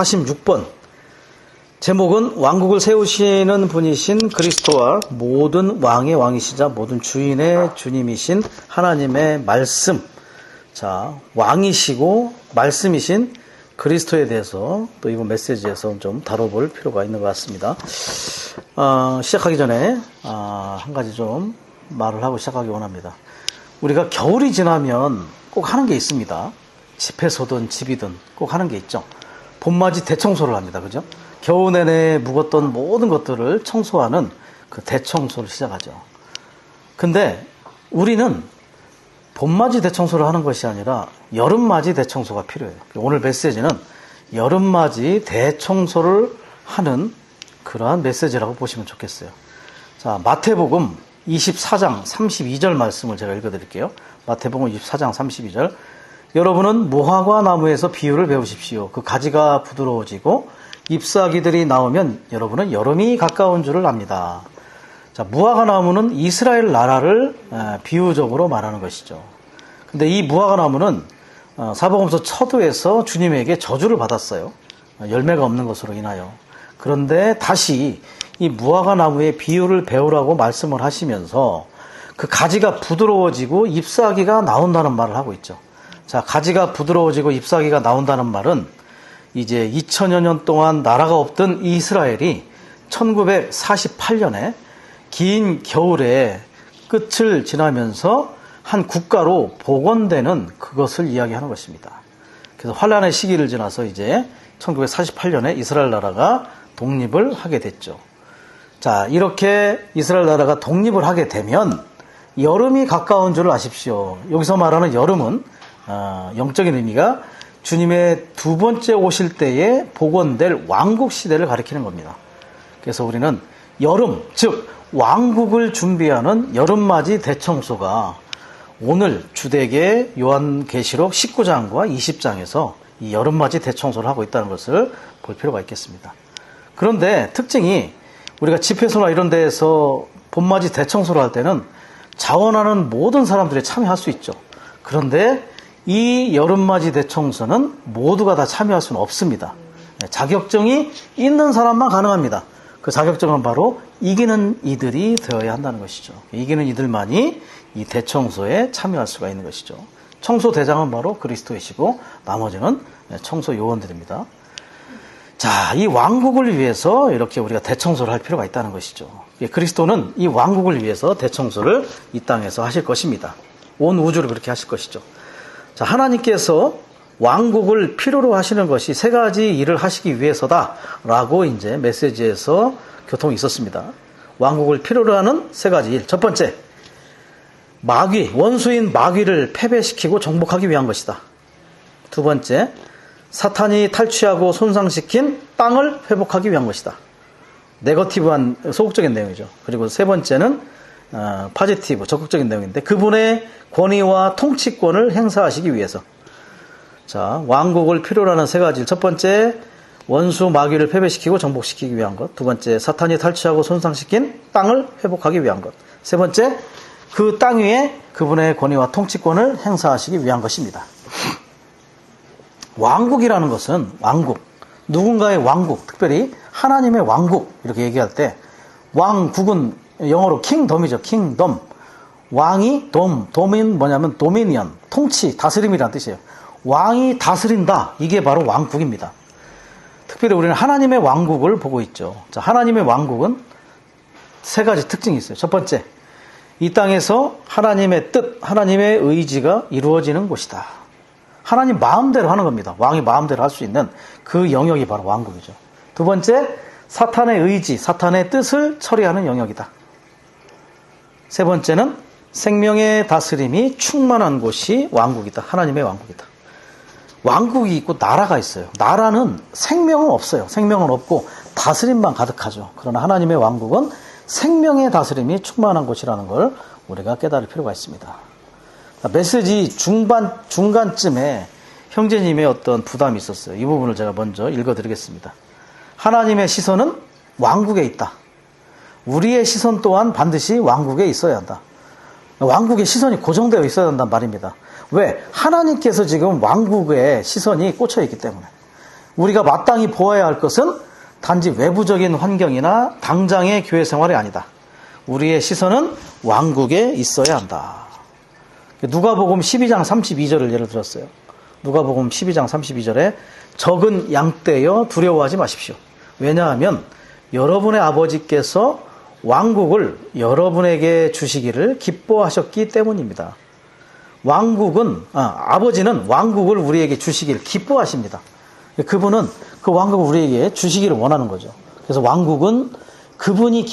46번. 제목은 왕국을 세우시는 분이신 그리스도와 모든 왕의 왕이시자 모든 주인의 주님이신 하나님의 말씀. 자, 왕이시고 말씀이신 그리스도에 대해서 또 이번 메시지에서 좀 다뤄볼 필요가 있는 것 같습니다. 시작하기 전에 한 가지 좀 말을 하고 시작하기 원합니다. 우리가 겨울이 지나면 꼭 하는 게 있습니다. 집에서든 집이든 꼭 하는 게 있죠. 봄맞이 대청소를 합니다. 그죠? 겨우 내내 묵었던 모든 것들을 청소하는 그 대청소를 시작하죠. 근데 우리는 봄맞이 대청소를 하는 것이 아니라 여름맞이 대청소가 필요해요. 오늘 메시지는 여름맞이 대청소를 하는 그러한 메시지라고 보시면 좋겠어요. 자, 마태복음 24장 32절 말씀을 제가 읽어드릴게요. 마태복음 24장 32절. 여러분은 무화과 나무에서 비유를 배우십시오. 그 가지가 부드러워지고 잎사귀들이 나오면 여러분은 여름이 가까운 줄을 압니다. 자, 무화과 나무는 이스라엘 나라를 비유적으로 말하는 것이죠. 근데 이 무화과 나무는 사복음서 처도에서 주님에게 저주를 받았어요. 열매가 없는 것으로 인하여. 그런데 다시 이 무화과 나무의 비유를 배우라고 말씀을 하시면서 그 가지가 부드러워지고 잎사귀가 나온다는 말을 하고 있죠. 자, 가지가 부드러워지고 잎사귀가 나온다는 말은 이제 2000여 년 동안 나라가 없던 이스라엘이 1948년에 긴 겨울의 끝을 지나면서 한 국가로 복원되는 그것을 이야기하는 것입니다. 그래서 환란의 시기를 지나서 이제 1948년에 이스라엘 나라가 독립을 하게 됐죠. 자, 이렇게 이스라엘 나라가 독립을 하게 되면 여름이 가까운 줄 아십시오. 여기서 말하는 여름은 영적인 의미가 주님의 두 번째 오실 때에 복원될 왕국 시대를 가리키는 겁니다. 그래서 우리는 여름, 즉 왕국을 준비하는 여름맞이 대청소가 오늘 주되게 요한계시록 19장과 20장에서 이 여름맞이 대청소를 하고 있다는 것을 볼 필요가 있겠습니다. 그런데 특징이 우리가 집회소나 이런 데에서 봄맞이 대청소를 할 때는 자원하는 모든 사람들이 참여할 수 있죠. 그런데 이 여름맞이 대청소는 모두가 다 참여할 수는 없습니다. 자격증이 있는 사람만 가능합니다. 그 자격증은 바로 이기는 이들이 되어야 한다는 것이죠. 이기는 이들만이 이 대청소에 참여할 수가 있는 것이죠. 청소대장은 바로 그리스도이시고 나머지는 청소 요원들입니다. 자, 이 왕국을 위해서 이렇게 우리가 대청소를 할 필요가 있다는 것이죠. 그리스도는 이 왕국을 위해서 대청소를 이 땅에서 하실 것입니다. 온 우주를 그렇게 하실 것이죠. 자, 하나님께서 왕국을 필요로 하시는 것이 세 가지 일을 하시기 위해서다라고 이제 메시지에서 교통이 있었습니다. 왕국을 필요로 하는 세 가지 일. 첫 번째, 마귀, 원수인 마귀를 패배시키고 정복하기 위한 것이다. 두 번째, 사탄이 탈취하고 손상시킨 땅을 회복하기 위한 것이다. 네거티브한 소극적인 내용이죠. 그리고 세 번째는 파지티브, 적극적인 내용인데 그분의 권위와 통치권을 행사하시기 위해서. 자, 왕국을 필요로 하는 세 가지. 첫 번째, 원수 마귀를 패배시키고 정복시키기 위한 것. 두 번째, 사탄이 탈취하고 손상시킨 땅을 회복하기 위한 것. 세 번째, 그 땅 위에 그분의 권위와 통치권을 행사하시기 위한 것입니다. 왕국이라는 것은 왕국, 누군가의 왕국, 특별히 하나님의 왕국 이렇게 얘기할 때 왕국은 영어로 킹덤이죠. 킹덤. 왕이 돔인 뭐냐면 도미니언, 통치, 다스림이라는 뜻이에요. 왕이 다스린다. 이게 바로 왕국입니다. 특별히 우리는 하나님의 왕국을 보고 있죠. 자, 하나님의 왕국은 세 가지 특징이 있어요. 첫 번째, 이 땅에서 하나님의 뜻, 하나님의 의지가 이루어지는 곳이다. 하나님 마음대로 하는 겁니다. 왕이 마음대로 할 수 있는 그 영역이 바로 왕국이죠. 두 번째, 사탄의 의지, 사탄의 뜻을 처리하는 영역이다. 세 번째는 생명의 다스림이 충만한 곳이 왕국이다. 하나님의 왕국이다. 왕국이 있고 나라가 있어요. 나라는 생명은 없어요. 생명은 없고 다스림만 가득하죠. 그러나 하나님의 왕국은 생명의 다스림이 충만한 곳이라는 걸 우리가 깨달을 필요가 있습니다. 메시지 중간쯤에 형제님의 어떤 부담이 있었어요. 이 부분을 제가 먼저 읽어드리겠습니다. 하나님의 시선은 왕국에 있다. 우리의 시선 또한 반드시 왕국에 있어야 한다. 왕국의 시선이 고정되어 있어야 한단 말입니다. 왜? 하나님께서 지금 왕국에 시선이 꽂혀 있기 때문에. 우리가 마땅히 보아야 할 것은 단지 외부적인 환경이나 당장의 교회 생활이 아니다. 우리의 시선은 왕국에 있어야 한다. 누가복음 12장 32절을 예를 들었어요. 누가복음 12장 32절에 적은 양떼여 두려워하지 마십시오. 왜냐하면 여러분의 아버지께서 왕국을 여러분에게 주시기를 기뻐하셨기 때문입니다. 아버지는 왕국을 우리에게 주시기를 기뻐하십니다. 그분은 그 왕국을 우리에게 주시기를 원하는 거죠. 그래서 왕국은 그분이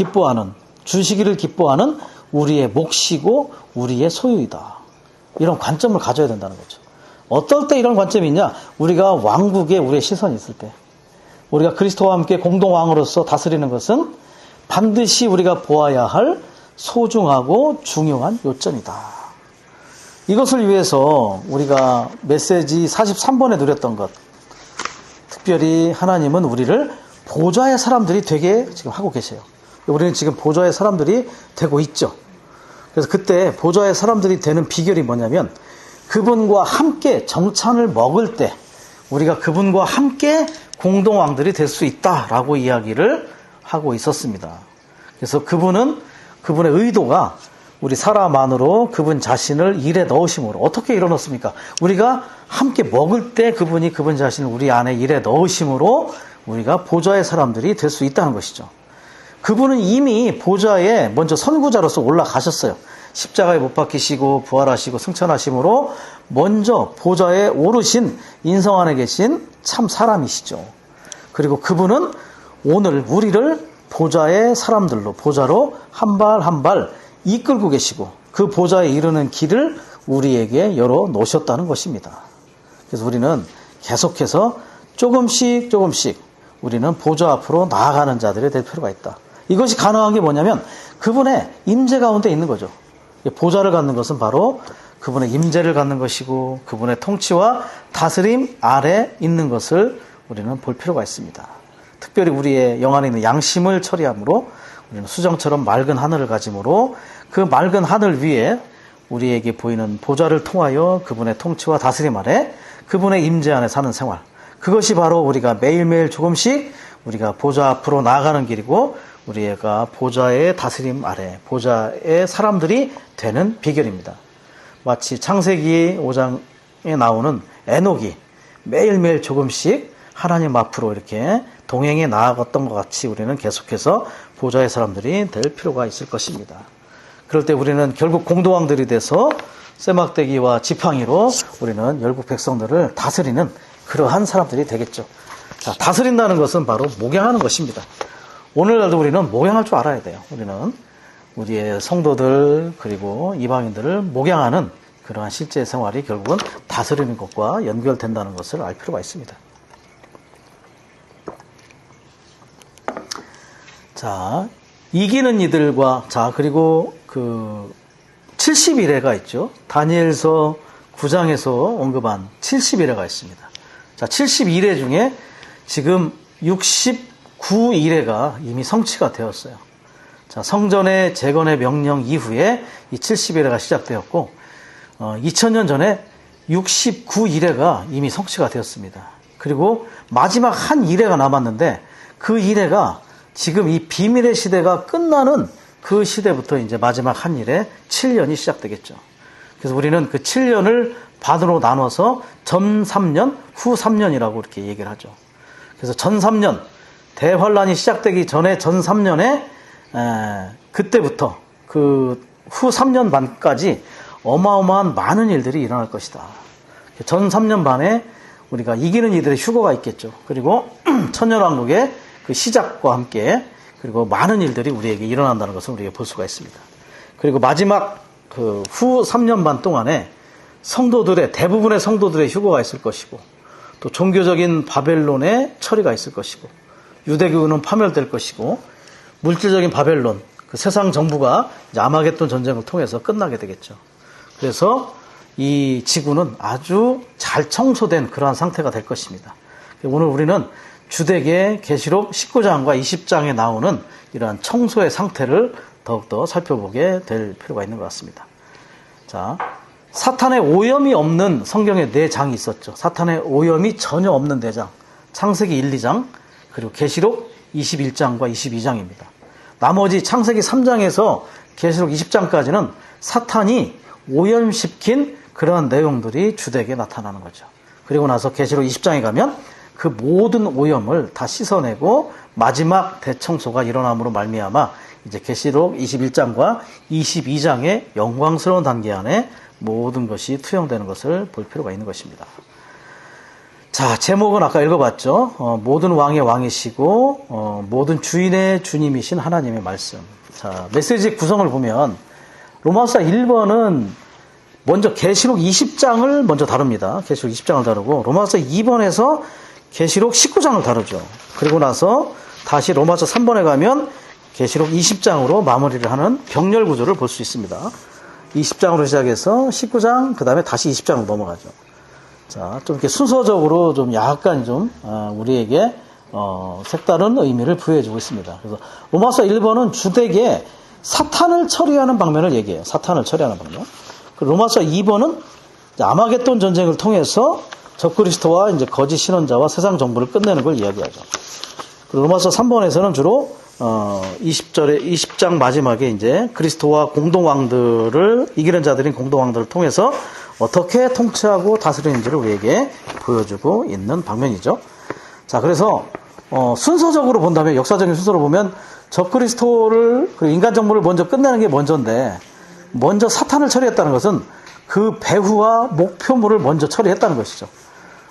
주시기를 기뻐하는 우리의 몫이고 우리의 소유이다. 이런 관점을 가져야 된다는 거죠. 어떨 때 이런 관점이 있냐? 우리가 왕국에 우리의 시선이 있을 때, 우리가 그리스도와 함께 공동왕으로서 다스리는 것은 반드시 우리가 보아야 할 소중하고 중요한 요점이다. 이것을 위해서 우리가 메시지 43번에 누렸던 것, 특별히 하나님은 우리를 보좌의 사람들이 되게 지금 하고 계세요. 우리는 지금 보좌의 사람들이 되고 있죠. 그래서 그때 보좌의 사람들이 되는 비결이 뭐냐면 그분과 함께 정찬을 먹을 때 우리가 그분과 함께 공동왕들이 될 수 있다라고 이야기를 하고 있었습니다. 그래서 그분의 의도가 우리 사람 안으로 그분 자신을 일에 넣으심으로, 어떻게 일어 넣습니까? 우리가 함께 먹을 때 그분 자신을 우리 안에 일에 넣으심으로 우리가 보좌의 사람들이 될 수 있다는 것이죠. 그분은 이미 보좌에 먼저 선구자로서 올라가셨어요. 십자가에 못 박히시고 부활하시고 승천하심으로 먼저 보좌에 오르신 인성 안에 계신 참 사람이시죠. 그리고 그분은 오늘 우리를 보좌의 사람들로, 보좌로 한 발 한 발 이끌고 계시고 그 보좌에 이르는 길을 우리에게 열어 놓으셨다는 것입니다. 그래서 우리는 계속해서 조금씩 우리는 보좌 앞으로 나아가는 자들이 될 필요가 있다. 이것이 가능한 게 뭐냐면 그분의 임재 가운데 있는 거죠. 보좌를 갖는 것은 바로 그분의 임재를 갖는 것이고 그분의 통치와 다스림 아래 있는 것을 우리는 볼 필요가 있습니다. 특별히 우리의 영 안에 있는 양심을 처리함으로 우리는 수정처럼 맑은 하늘을 가짐으로 그 맑은 하늘 위에 우리에게 보이는 보좌를 통하여 그분의 통치와 다스림 아래 그분의 임재 안에 사는 생활, 그것이 바로 우리가 매일매일 조금씩 우리가 보좌 앞으로 나아가는 길이고 우리가 보좌의 다스림 아래 보좌의 사람들이 되는 비결입니다. 마치 창세기 5장에 나오는 에녹이 매일매일 조금씩 하나님 앞으로 이렇게 동행해 나아갔던 것 같이 우리는 계속해서 보좌의 사람들이 될 필요가 있을 것입니다. 그럴 때 우리는 결국 공동왕들이 돼서 쇠막대기와 지팡이로 우리는 열국 백성들을 다스리는 그러한 사람들이 되겠죠. 자, 다스린다는 것은 바로 목양하는 것입니다. 오늘날도 우리는 목양할 줄 알아야 돼요. 우리는 우리의 성도들 그리고 이방인들을 목양하는 그러한 실제 생활이 결국은 다스리는 것과 연결된다는 것을 알 필요가 있습니다. 자, 이기는 이들과, 자, 그리고 70일회가 있죠. 다니엘서 9장에서 언급한 70일회가 있습니다. 자, 72회 중에 지금 69일회가 이미 성취가 되었어요. 자, 성전의 재건의 명령 이후에 이 70일회가 시작되었고, 2000년 전에 69일회가 이미 성취가 되었습니다. 그리고 마지막 한 일회가 남았는데 그 일회가 지금 이 비밀의 시대가 끝나는 그 시대부터 이제 마지막 한 일에 7년이 시작되겠죠. 그래서 우리는 그 7년을 반으로 나눠서 전 3년, 후 3년이라고 이렇게 얘기를 하죠. 그래서 전 3년, 대환란이 시작되기 전에 전 3년에 그때부터 그 후 3년 반까지 어마어마한 많은 일들이 일어날 것이다. 전 3년 반에 우리가 이기는 이들의 휴거가 있겠죠. 그리고 천년왕국의 그 시작과 함께 그리고 많은 일들이 우리에게 일어난다는 것을 우리가 볼 수가 있습니다. 그리고 마지막 그 후 3년 반 동안에 대부분의 성도들의 휴거가 있을 것이고 또 종교적인 바벨론의 처리가 있을 것이고 유대교는 파멸될 것이고 물질적인 바벨론, 그 세상 정부가 이제 아마겟돈 전쟁을 통해서 끝나게 되겠죠. 그래서 이 지구는 아주 잘 청소된 그러한 상태가 될 것입니다. 오늘 우리는 주되게 계시록 19장과 20장에 나오는 이러한 청소의 상태를 더욱더 살펴보게 될 필요가 있는 것 같습니다. 자, 사탄의 오염이 없는 성경에 4장이 있었죠. 사탄의 오염이 전혀 없는 4장. 창세기 1, 2장, 그리고 계시록 21장과 22장입니다. 나머지 창세기 3장에서 계시록 20장까지는 사탄이 오염시킨 그러한 내용들이 주되게 나타나는 거죠. 그리고 나서 계시록 20장에 가면 그 모든 오염을 다 씻어내고 마지막 대청소가 일어남으로 말미암아 이제 계시록 21장과 22장의 영광스러운 단계 안에 모든 것이 투영되는 것을 볼 필요가 있는 것입니다. 자, 제목은 아까 읽어봤죠. 모든 왕의 왕이시고 모든 주인의 주님이신 하나님의 말씀. 자, 메시지 구성을 보면 로마서 1번은 먼저 계시록 20장을 먼저 다룹니다. 계시록 20장을 다루고 로마서 2번에서 계시록 19장을 다루죠. 그리고 나서 다시 로마서 3번에 가면 계시록 20장으로 마무리를 하는 병렬 구조를 볼 수 있습니다. 20장으로 시작해서 19장, 그 다음에 다시 20장으로 넘어가죠. 자, 좀 이렇게 순서적으로 좀 약간 좀 우리에게 색다른 의미를 부여해주고 있습니다. 그래서 로마서 1번은 주되게 사탄을 처리하는 방면을 얘기해요. 사탄을 처리하는 방면. 로마서 2번은 아마겟돈 전쟁을 통해서 적그리스도와 이제 거짓 신원자와 세상 정부를 끝내는 걸 이야기하죠. 로마서 3번에서는 주로 20장 마지막에 이제 그리스도와 공동왕들을 이기는 자들인 공동왕들을 통해서 어떻게 통치하고 다스리는지를 우리에게 보여주고 있는 방면이죠. 자, 그래서 순서적으로 본다면, 역사적인 순서로 보면 적그리스도를, 인간 정부를 먼저 끝내는 게 먼저인데, 먼저 사탄을 처리했다는 것은 그 배후와 목표물을 먼저 처리했다는 것이죠.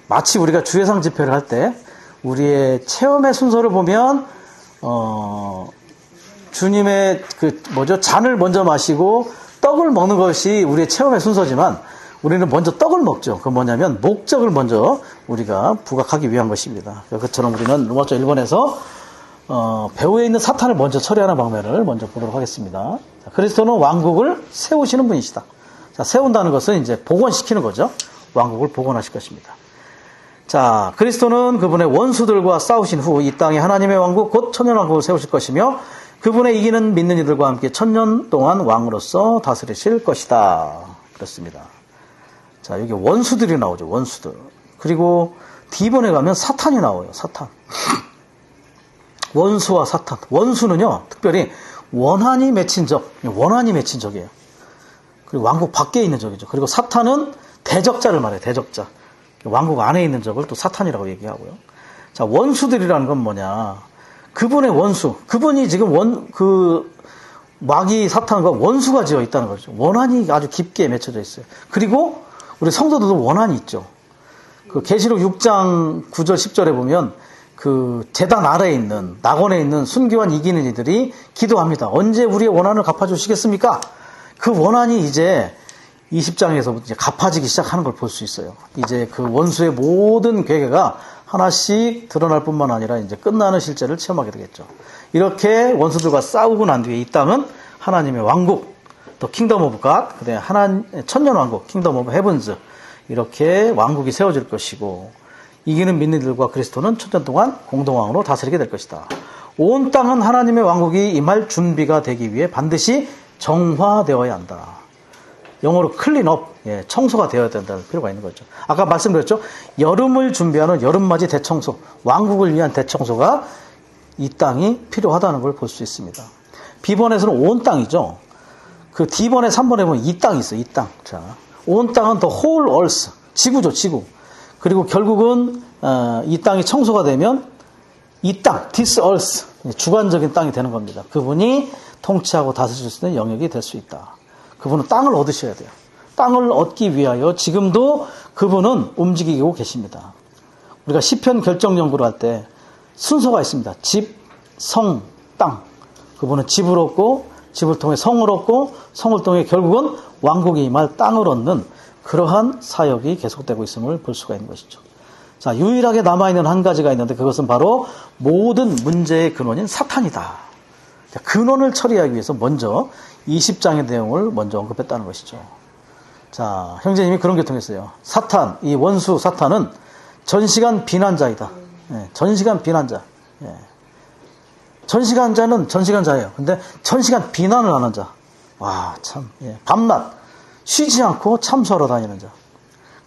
마치 우리가 주예상 집회를 할 때 우리의 체험의 순서를 보면 주님의 잔을 먼저 마시고 떡을 먹는 것이 우리의 체험의 순서지만 우리는 먼저 떡을 먹죠. 그건 뭐냐면 목적을 먼저 우리가 부각하기 위한 것입니다. 그것처럼 우리는 로마서 1번에서 배후에 있는 사탄을 먼저 처리하는 방면을 먼저 보도록 하겠습니다. 자, 그리스도는 왕국을 세우시는 분이시다. 자, 세운다는 것은 이제 복원시키는 거죠. 왕국을 복원하실 것입니다. 자, 그리스도는 그분의 원수들과 싸우신 후 이 땅에 하나님의 왕국 곧 천년왕국을 세우실 것이며 그분의 이기는 믿는 이들과 함께 천년 동안 왕으로서 다스리실 것이다. 그렇습니다. 자, 여기 원수들이 나오죠. 원수들. 그리고 D번에 가면 사탄이 나와요. 사탄. 원수와 사탄. 원수는요, 특별히 원한이 맺힌 적이에요. 그리고 왕국 밖에 있는 적이죠. 그리고 사탄은 대적자를 말해요. 대적자. 왕국 안에 있는 적을 또 사탄이라고 얘기하고요. 자, 원수들이라는 건 뭐냐? 그분의 원수. 그분이 지금 마귀 사탄과 원수가 지어 있다는 거죠. 원한이 아주 깊게 맺혀져 있어요. 그리고 우리 성도들도 원한이 있죠. 그 계시록 6장 9절 10절에 보면 그 제단 아래에 있는 낙원에 있는 순교한 이기는 이들이 기도합니다. 언제 우리의 원한을 갚아주시겠습니까? 그 원한이 이제 20장에서부터 이제 갚아지기 시작하는 걸 볼 수 있어요. 이제 그 원수의 모든 괴계가 하나씩 드러날 뿐만 아니라 이제 끝나는 실제를 체험하게 되겠죠. 이렇게 원수들과 싸우고 난 뒤에 이 땅은 하나님의 왕국, 또 킹덤 오브 갓, 그다음에 천년 왕국, 킹덤 오브 헤븐즈, 이렇게 왕국이 세워질 것이고 이기는 민니들과 그리스도는 천년 동안 공동왕으로 다스리게 될 것이다. 온 땅은 하나님의 왕국이 임할 준비가 되기 위해 반드시 정화되어야 한다. 영어로 클린업, 청소가 되어야 된다는 필요가 있는 거죠. 아까 말씀드렸죠. 여름을 준비하는 여름맞이 대청소, 왕국을 위한 대청소가 이 땅이 필요하다는 걸 볼 수 있습니다. B번에서는 온 땅이죠. 그 D번에 3번에 보면 이 땅이 있어요. 이 땅. 자, 온 땅은 the whole earth, 지구죠, 지구. 그리고 결국은 이 땅이 청소가 되면 이 땅, this earth, 주관적인 땅이 되는 겁니다. 그분이 통치하고 다스릴 수 있는 영역이 될 수 있다. 그분은 땅을 얻으셔야 돼요. 땅을 얻기 위하여 지금도 그분은 움직이고 계십니다. 우리가 시편 결정 연구를 할 때 순서가 있습니다. 집, 성, 땅. 그분은 집을 얻고 집을 통해 성을 얻고 성을 통해 결국은 왕국이 임할 땅을 얻는 그러한 사역이 계속되고 있음을 볼 수가 있는 것이죠. 자, 유일하게 남아있는 한 가지가 있는데 그것은 바로 모든 문제의 근원인 사탄이다. 근원을 처리하기 위해서 먼저 20장의 내용을 먼저 언급했다는 것이죠. 자, 형제님이 그런 게 통했어요. 사탄, 이 원수 사탄은 전시간 비난자이다. 전시간 비난자. 전시간자는 전시간자예요. 근데 전시간 비난을 하는 자. 와, 참. 밤낮 쉬지 않고 참소하러 다니는 자.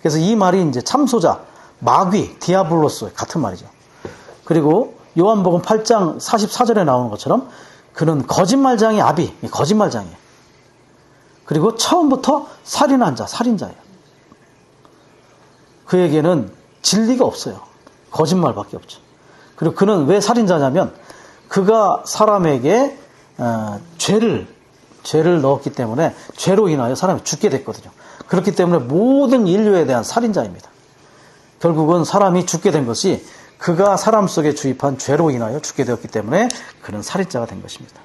그래서 이 말이 이제 참소자, 마귀, 디아블로스 같은 말이죠. 그리고 요한복음 8장 44절에 나오는 것처럼 그는 거짓말장이 아비, 거짓말장이에요. 그리고 처음부터 살인한 자, 살인자예요. 그에게는 진리가 없어요. 거짓말밖에 없죠. 그리고 그는 왜 살인자냐면 그가 사람에게 죄를 넣었기 때문에 죄로 인하여 사람이 죽게 됐거든요. 그렇기 때문에 모든 인류에 대한 살인자입니다. 결국은 사람이 죽게 된 것이 그가 사람 속에 주입한 죄로 인하여 죽게 되었기 때문에 그는 살인자가 된 것입니다.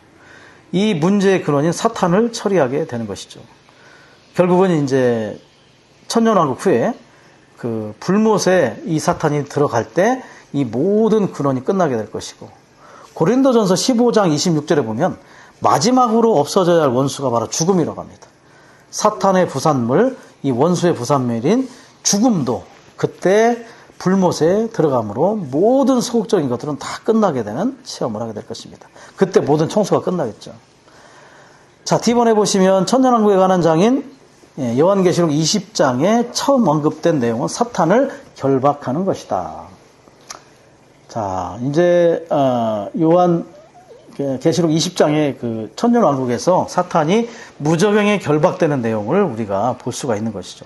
이 문제의 근원인 사탄을 처리하게 되는 것이죠. 결국은 이제 천년왕국 후에 그 불못에 이 사탄이 들어갈 때 이 모든 근원이 끝나게 될 것이고, 고린도전서 15장 26절에 보면 마지막으로 없어져야 할 원수가 바로 죽음이라고 합니다. 사탄의 부산물, 이 원수의 부산물인 죽음도 그때 불못에 들어감으로 모든 소극적인 것들은 다 끝나게 되는 체험을 하게 될 것입니다. 그때 모든 청소가 끝나겠죠. 자, D번에 보시면 천년왕국에 관한 장인 요한계시록 20장에 처음 언급된 내용은 사탄을 결박하는 것이다. 자, 이제 요한계시록 20장의 그 천년왕국에서 사탄이 무저갱에 결박되는 내용을 우리가 볼 수가 있는 것이죠.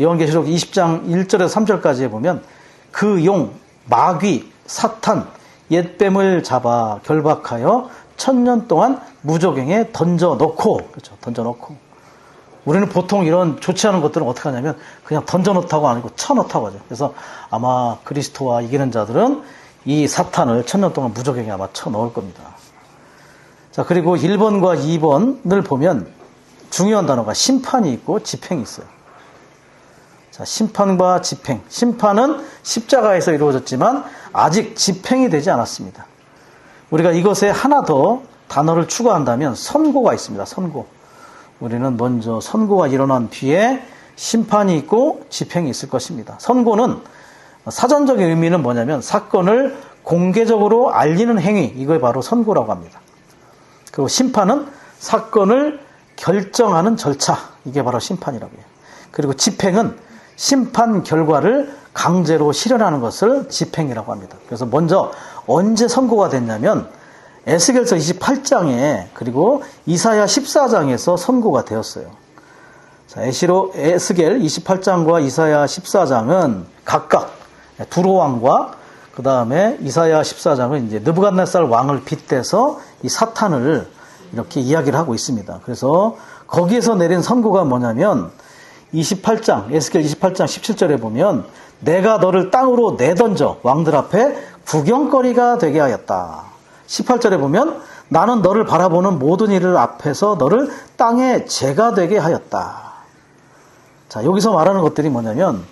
요한계시록 20장 1절에서 3절까지에 보면 그 용, 마귀, 사탄, 옛뱀을 잡아 결박하여 1000년 동안 무저갱에 던져놓고, 그렇죠. 던져놓고. 우리는 보통 이런 좋지 않은 것들은 어떻게 하냐면 그냥 던져놓다고 아니고 쳐놓다고 하죠. 그래서 아마 그리스도와 이기는 자들은 이 사탄을 1000년 동안 무저갱에 아마 쳐넣을 겁니다. 자, 그리고 1번과 2번을 보면 중요한 단어가 심판이 있고 집행이 있어요. 자, 심판과 집행. 심판은 십자가에서 이루어졌지만 아직 집행이 되지 않았습니다. 우리가 이것에 하나 더 단어를 추가한다면 선고가 있습니다. 선고. 우리는 먼저 선고가 일어난 뒤에 심판이 있고 집행이 있을 것입니다. 선고는 사전적인 의미는 뭐냐면 사건을 공개적으로 알리는 행위, 이걸 바로 선고라고 합니다. 그리고 심판은 사건을 결정하는 절차, 이게 바로 심판이라고 해요. 그리고 집행은 심판 결과를 강제로 실현하는 것을 집행이라고 합니다. 그래서 먼저 언제 선고가 됐냐면 에스겔서 28장에 그리고 이사야 14장에서 선고가 되었어요. 자, 에스겔 28장과 이사야 14장은 각각 두로왕과 그 다음에 이사야 14장은 이제 느부갓네살 왕을 빗대서 이 사탄을 이렇게 이야기를 하고 있습니다. 그래서 거기에서 내린 선고가 뭐냐면 28장, 에스겔 28장 17절에 보면 내가 너를 땅으로 내던져 왕들 앞에 구경거리가 되게 하였다. 18절에 보면 나는 너를 바라보는 모든 이들 앞에서 너를 땅에 재가 되게 하였다. 자, 여기서 말하는 것들이 뭐냐면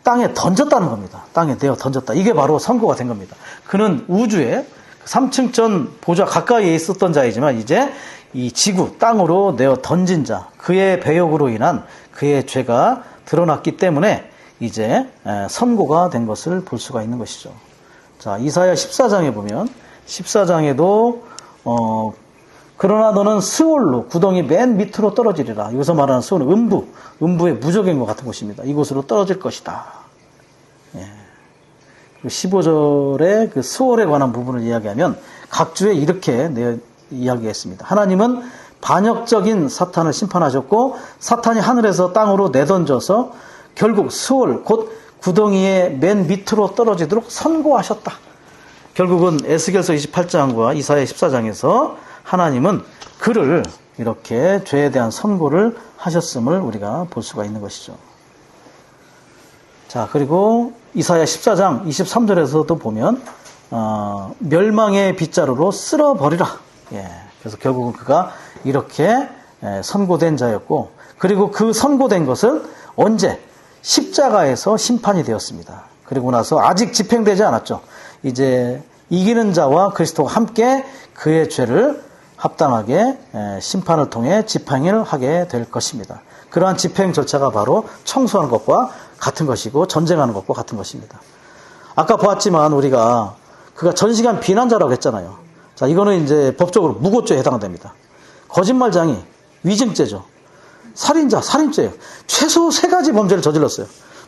땅에 던졌다는 겁니다. 땅에 내어 던졌다. 이게 바로 선고가 된 겁니다. 그는 우주에 3층전 보좌 가까이에 있었던 자이지만 이제 이 지구, 땅으로 내어 던진 자, 그의 배역으로 인한 그의 죄가 드러났기 때문에 이제 선고가 된 것을 볼 수가 있는 것이죠. 자, 이사야 14장에 보면 14장에도 그러나 너는 스올로 구덩이 맨 밑으로 떨어지리라. 여기서 말하는 스올은 음부의 무저갱과 같은 곳입니다. 이곳으로 떨어질 것이다. 예. 그리고 15절에 그 스올에 관한 부분을 이야기하면 각주에 이렇게 이야기했습니다. 하나님은 반역적인 사탄을 심판하셨고 사탄이 하늘에서 땅으로 내던져서 결국 스올 곧 구덩이의 맨 밑으로 떨어지도록 선고하셨다. 결국은 에스겔서 28장과 이사야 14장에서 하나님은 그를 이렇게 죄에 대한 선고를 하셨음을 우리가 볼 수가 있는 것이죠. 자, 그리고 이사야 14장 23절에서도 보면 멸망의 빗자루로 쓸어버리라. 예, 그래서 결국은 그가 이렇게 선고된 자였고, 그리고 그 선고된 것은 언제? 십자가에서 심판이 되었습니다. 그리고 나서 아직 집행되지 않았죠. 이제 이기는 자와 그리스도가 함께 그의 죄를 합당하게 심판을 통해 집행을 하게 될 것입니다. 그러한 집행 절차가 바로 청소하는 것과 같은 것이고 전쟁하는 것과 같은 것입니다. 아까 보았지만 우리가 그가 전시간 비난자라고 했잖아요. 자, 이거는 이제 법적으로 무고죄에 해당됩니다. 거짓말장이 위증죄죠. 살인자, 살인죄예요. 최소 3가지 범죄를 저질렀어요.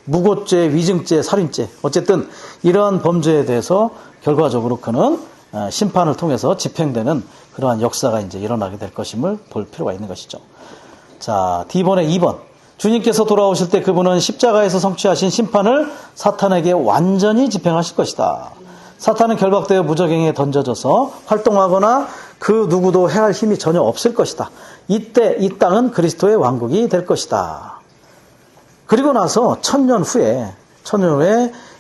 무고죄, 위증죄, 살인죄, 어쨌든 이러한 범죄에 대해서 결과적으로 그는 심판을 통해서 집행되는 그러한 역사가 이제 일어나게 될 것임을 볼 필요가 있는 것이죠. 자, D번의 2번. 주님께서 돌아오실 때 그분은 십자가에서 성취하신 심판을 사탄에게 완전히 집행하실 것이다. 사탄은 결박되어 무적행에 던져져서 활동하거나 그 누구도 해할 힘이 전혀 없을 것이다. 이때 이 땅은 그리스도의 왕국이 될 것이다. 그리고 나서 천년 후에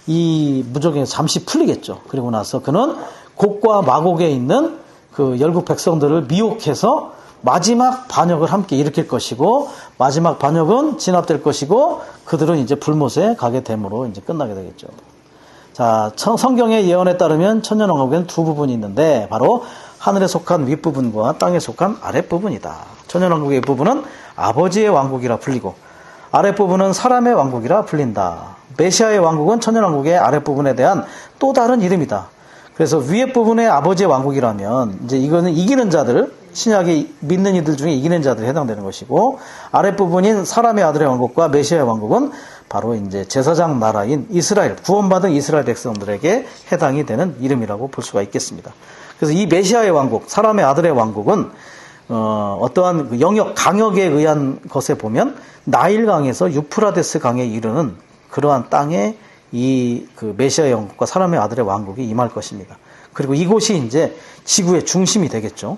이 무적행이 잠시 풀리겠죠. 그리고 나서 그는 곡과 마곡에 있는 그 열국 백성들을 미혹해서 마지막 반역을 함께 일으킬 것이고, 마지막 반역은 진압될 것이고, 그들은 이제 불못에 가게 됨으로 이제 끝나게 되겠죠. 자, 성경의 예언에 따르면 천년왕국에는 두 부분이 있는데, 바로 하늘에 속한 윗부분과 땅에 속한 아랫부분이다. 천년왕국의 부분은 아버지의 왕국이라 불리고, 아랫부분은 사람의 왕국이라 불린다. 메시아의 왕국은 천년왕국의 아랫부분에 대한 또 다른 이름이다. 그래서 위에 부분의 아버지의 왕국이라면 이제 이거는 이기는 자들, 신약에 믿는 이들 중에 이기는 자들이 해당되는 것이고, 아랫부분인 사람의 아들의 왕국과 메시아의 왕국은 바로 이제 제사장 나라인 이스라엘, 구원받은 이스라엘 백성들에게 해당이 되는 이름이라고 볼 수가 있겠습니다. 그래서 이 메시아의 왕국, 사람의 아들의 왕국은 어떠한 그 영역, 강역에 의한 것에 보면 나일강에서 유프라데스 강에 이르는 그러한 땅에 이 그 메시아의 왕국과 사람의 아들의 왕국이 임할 것입니다. 그리고 이곳이 이제 지구의 중심이 되겠죠.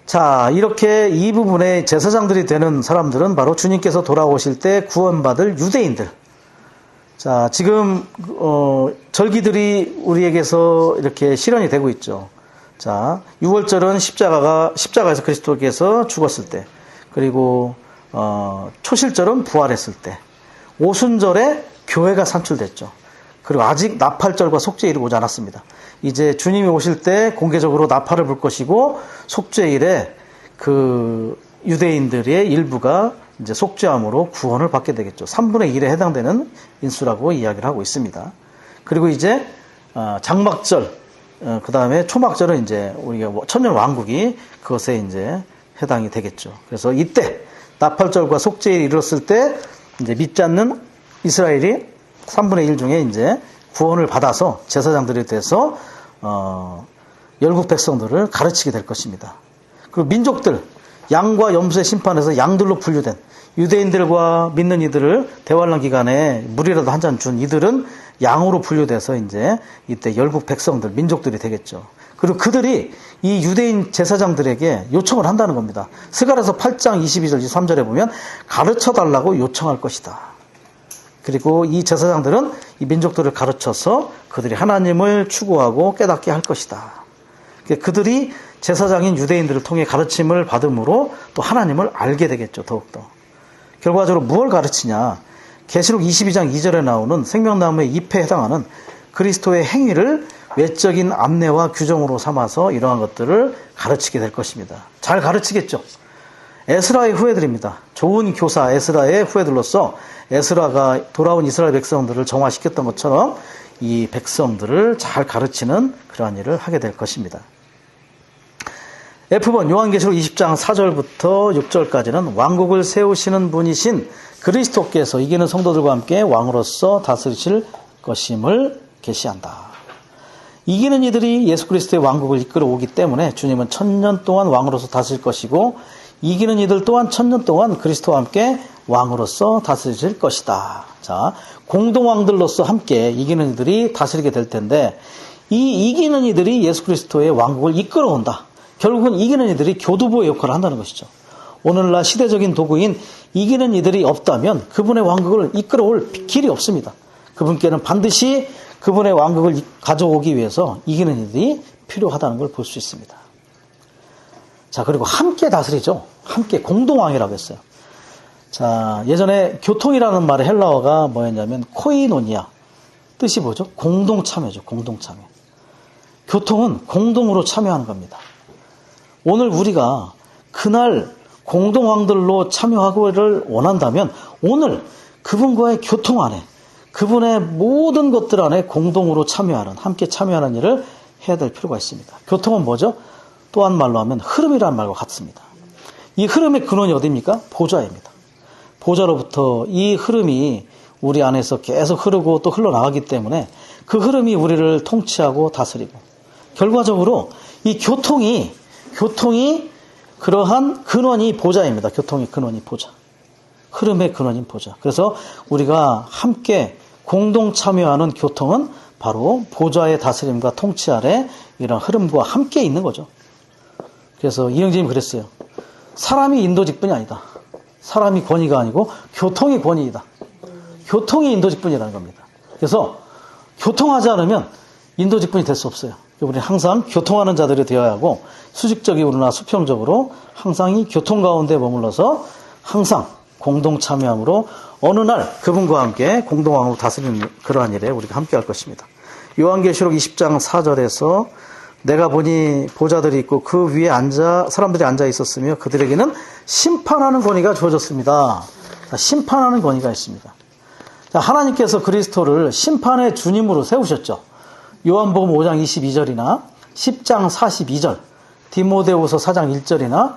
자, 이렇게 이 부분에 제사장들이 되는 사람들은 바로 주님께서 돌아오실 때 구원받을 유대인들. 자, 지금 절기들이 우리에게서 이렇게 실현이 되고 있죠. 자, 6월절은 십자가에서 그리스도께서 죽었을 때, 그리고 초실절은 부활했을 때, 오순절에 교회가 산출됐죠. 그리고 아직 나팔절과 속죄일이 오지 않았습니다. 이제 주님이 오실 때 공개적으로 나팔을 불 것이고, 속죄일에 그 유대인들의 일부가 이제 속죄함으로 구원을 받게 되겠죠. 3분의 1에 해당되는 인수라고 이야기를 하고 있습니다. 그리고 이제 장막절, 그 다음에 초막절은 이제 우리가 천년 왕국이 그것에 이제 해당이 되겠죠. 그래서 이때 나팔절과 속죄일이 이뤘을 때 이제 믿지 않는 이스라엘이 3분의 1 중에 이제 구원을 받아서 제사장들이 돼서 열국 백성들을 가르치게 될 것입니다. 그리고 민족들, 양과 염소의 심판에서 양들로 분류된 유대인들과 믿는 이들을 대환란 기간에 물이라도 한 잔 준 이들은 양으로 분류돼서 이제 이때 열국 백성들, 민족들이 되겠죠. 그리고 그들이 이 유대인 제사장들에게 요청을 한다는 겁니다. 스가랴서 8장 22절 23절에 보면 가르쳐 달라고 요청할 것이다. 그리고 이 제사장들은 이 민족들을 가르쳐서 그들이 하나님을 추구하고 깨닫게 할 것이다. 그들이 제사장인 유대인들을 통해 가르침을 받음으로 또 하나님을 알게 되겠죠. 더욱더. 결과적으로 무엇을 가르치냐. 계시록 22장 2절에 나오는 생명나무의 잎에 해당하는 그리스도의 행위를 외적인 안내와 규정으로 삼아서 이러한 것들을 가르치게 될 것입니다. 잘 가르치겠죠. 에스라의 후예들입니다. 좋은 교사 에스라의 후예들로서 에스라가 돌아온 이스라엘 백성들을 정화시켰던 것처럼 이 백성들을 잘 가르치는 그러한 일을 하게 될 것입니다. F번 요한계시록 20장 4절부터 6절까지는 왕국을 세우시는 분이신 그리스도께서 이기는 성도들과 함께 왕으로서 다스리실 것임을 계시한다. 이기는 이들이 예수 그리스도의 왕국을 이끌어 오기 때문에 주님은 1000년 동안 왕으로서 다스릴 것이고, 이기는 이들 또한 1000년 동안 그리스도와 함께 왕으로서 다스리실 것이다. 자, 공동왕들로서 함께 이기는 이들이 다스리게 될 텐데, 이 이기는 이들이 예수 그리스도의 왕국을 이끌어 온다. 결국은 이기는 이들이 교두보의 역할을 한다는 것이죠. 오늘날 시대적인 도구인 이기는 이들이 없다면 그분의 왕국을 이끌어올 길이 없습니다. 그분께는 반드시 그분의 왕국을 가져오기 위해서 이기는 이들이 필요하다는 걸 볼 수 있습니다. 자, 그리고 함께 다스리죠. 함께 공동왕이라고 했어요. 자, 예전에 교통이라는 말의 헬라어가 뭐였냐면 코이노니아. 뜻이 뭐죠? 공동참여죠. 공동참여. 교통은 공동으로 참여하는 겁니다. 오늘 우리가 그날 공동왕들로 참여하기를 원한다면 오늘 그분과의 교통 안에, 그분의 모든 것들 안에 공동으로 참여하는, 함께 참여하는 일을 해야 될 필요가 있습니다. 교통은 뭐죠? 또 한 말로 하면 흐름이라는 말과 같습니다. 이 흐름의 근원이 어디입니까? 보좌입니다. 보좌로부터 이 흐름이 우리 안에서 계속 흐르고 또 흘러나가기 때문에 그 흐름이 우리를 통치하고 다스리고 결과적으로 이 교통이 그러한 근원이 보좌입니다. 교통의 근원이 보좌. 흐름의 근원인 보좌. 그래서 우리가 함께 공동 참여하는 교통은 바로 보좌의 다스림과 통치 아래 이런 흐름과 함께 있는 거죠. 그래서 이영진이 그랬어요. 사람이 인도직분이 아니다. 사람이 권위가 아니고 교통이 권위이다. 교통이 인도직분이라는 겁니다. 그래서 교통하지 않으면 인도직분이 될 수 없어요. 우리는 항상 교통하는 자들이 되어야 하고 수직적이거나 수평적으로 항상 이 교통 가운데 머물러서 항상 공동 참여함으로 어느 날 그분과 함께 공동왕으로 다스리는 그러한 일에 우리가 함께 할 것입니다. 요한계시록 20장 4절에서 내가 보니 보좌들이 있고 그 위에 사람들이 앉아 있었으며 그들에게는 심판하는 권위가 주어졌습니다. 심판하는 권위가 있습니다. 하나님께서 그리스도를 심판의 주님으로 세우셨죠. 요한복음 5장 22절이나 10장 42절, 디모데후서 4장 1절이나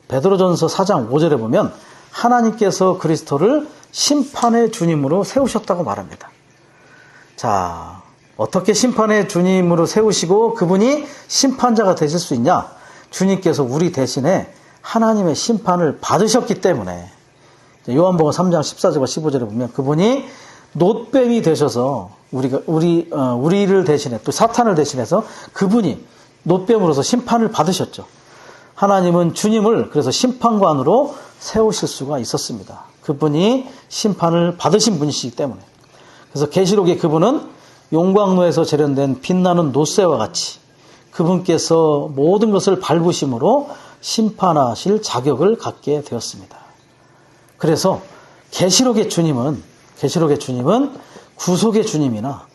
베드로전서 4장 5절에 보면 하나님께서 그리스도를 심판의 주님으로 세우셨다고 말합니다. 자, 어떻게 심판의 주님으로 세우시고 그분이 심판자가 되실 수 있냐? 주님께서 우리 대신에 하나님의 심판을 받으셨기 때문에 요한복음 3장 14절과 15절에 보면 그분이 놋뱀이 되셔서 우리를 대신해 또 사탄을 대신해서 그분이 놋뱀으로서 심판을 받으셨죠. 하나님은 주님을 그래서 심판관으로 세우실 수가 있었습니다. 그분이 심판을 받으신 분이시기 때문에. 그래서 계시록에 그분은 용광로에서 재련된 빛나는 놋새와 같이 그분께서 모든 것을 밟으심으로 심판하실 자격을 갖게 되었습니다. 그래서 계시록의 주님은 구속의 주님이나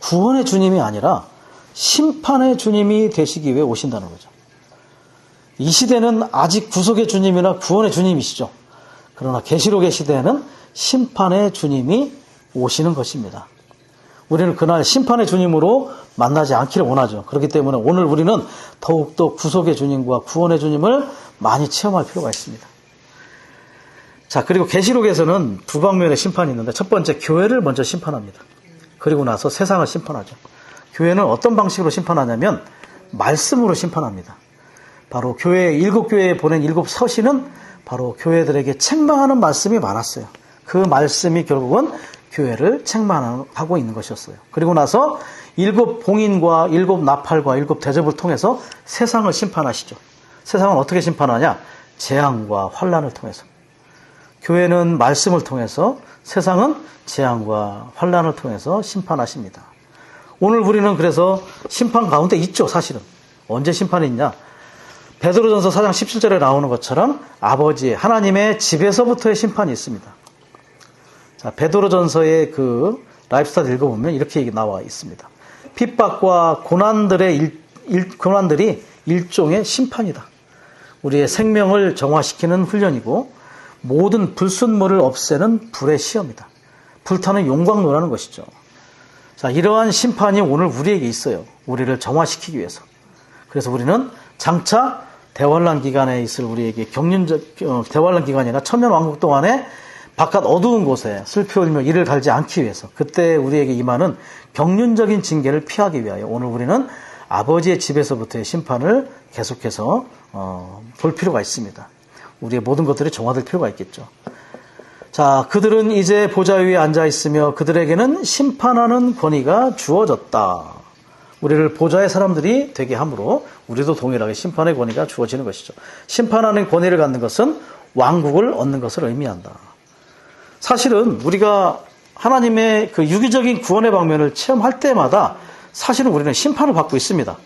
구원의 주님이 아니라 심판의 주님이 되시기 위해 오신다는 거죠. 이 시대는 아직 구속의 주님이나 구원의 주님이시죠. 그러나 계시록의 시대에는 심판의 주님이 오시는 것입니다. 우리는 그날 심판의 주님으로 만나지 않기를 원하죠. 그렇기 때문에 오늘 우리는 더욱더 구속의 주님과 구원의 주님을 많이 체험할 필요가 있습니다. 자, 그리고 계시록에서는 두 방면의 심판이 있는데 첫 번째 교회를 먼저 심판합니다. 그리고 나서 세상을 심판하죠. 교회는 어떤 방식으로 심판하냐면 말씀으로 심판합니다. 바로 일곱 교회에 보낸 7 서신은 바로 교회들에게 책망하는 말씀이 많았어요. 그 말씀이 결국은 교회를 책망하고 있는 것이었어요. 그리고 나서 7 봉인과 7 나팔과 7 대접을 통해서 세상을 심판하시죠. 세상은 어떻게 심판하냐? 재앙과 환난을 통해서. 교회는 말씀을 통해서, 세상은 재앙과 환난을 통해서 심판하십니다. 오늘 우리는 그래서 심판 가운데 있죠, 사실은. 언제 심판이 있냐? 베드로전서 4장 17절에 나오는 것처럼 아버지 하나님의 집에서부터의 심판이 있습니다. 자, 베드로전서의 그 라이프스타일 읽어보면 이렇게 나와 있습니다. 핍박과 고난들이 일종의 심판이다. 우리의 생명을 정화시키는 훈련이고 모든 불순물을 없애는 불의 시험이다. 불타는 용광로라는 것이죠. 자, 이러한 심판이 오늘 우리에게 있어요. 우리를 정화시키기 위해서. 그래서 우리는 장차 대환란 기간에 있을 우리에게 대환란 기간이나 천년왕국 동안에 바깥 어두운 곳에 슬피 울며 이를 갈지 않기 위해서 그때 우리에게 임하는 경륜적인 징계를 피하기 위하여 오늘 우리는 아버지의 집에서부터의 심판을 계속해서 볼 필요가 있습니다. 우리의 모든 것들이 정화될 필요가 있겠죠. 자, 그들은 이제 보좌 위에 앉아 있으며 그들에게는 심판하는 권위가 주어졌다. 우리를 보좌의 사람들이 되게 함으로 우리도 동일하게 심판의 권위가 주어지는 것이죠. 심판하는 권위를 갖는 것은 왕국을 얻는 것을 의미한다. 사실은 우리가 하나님의 그 유기적인 구원의 방면을 체험할 때마다 사실은 우리는 심판을 받고 있습니다.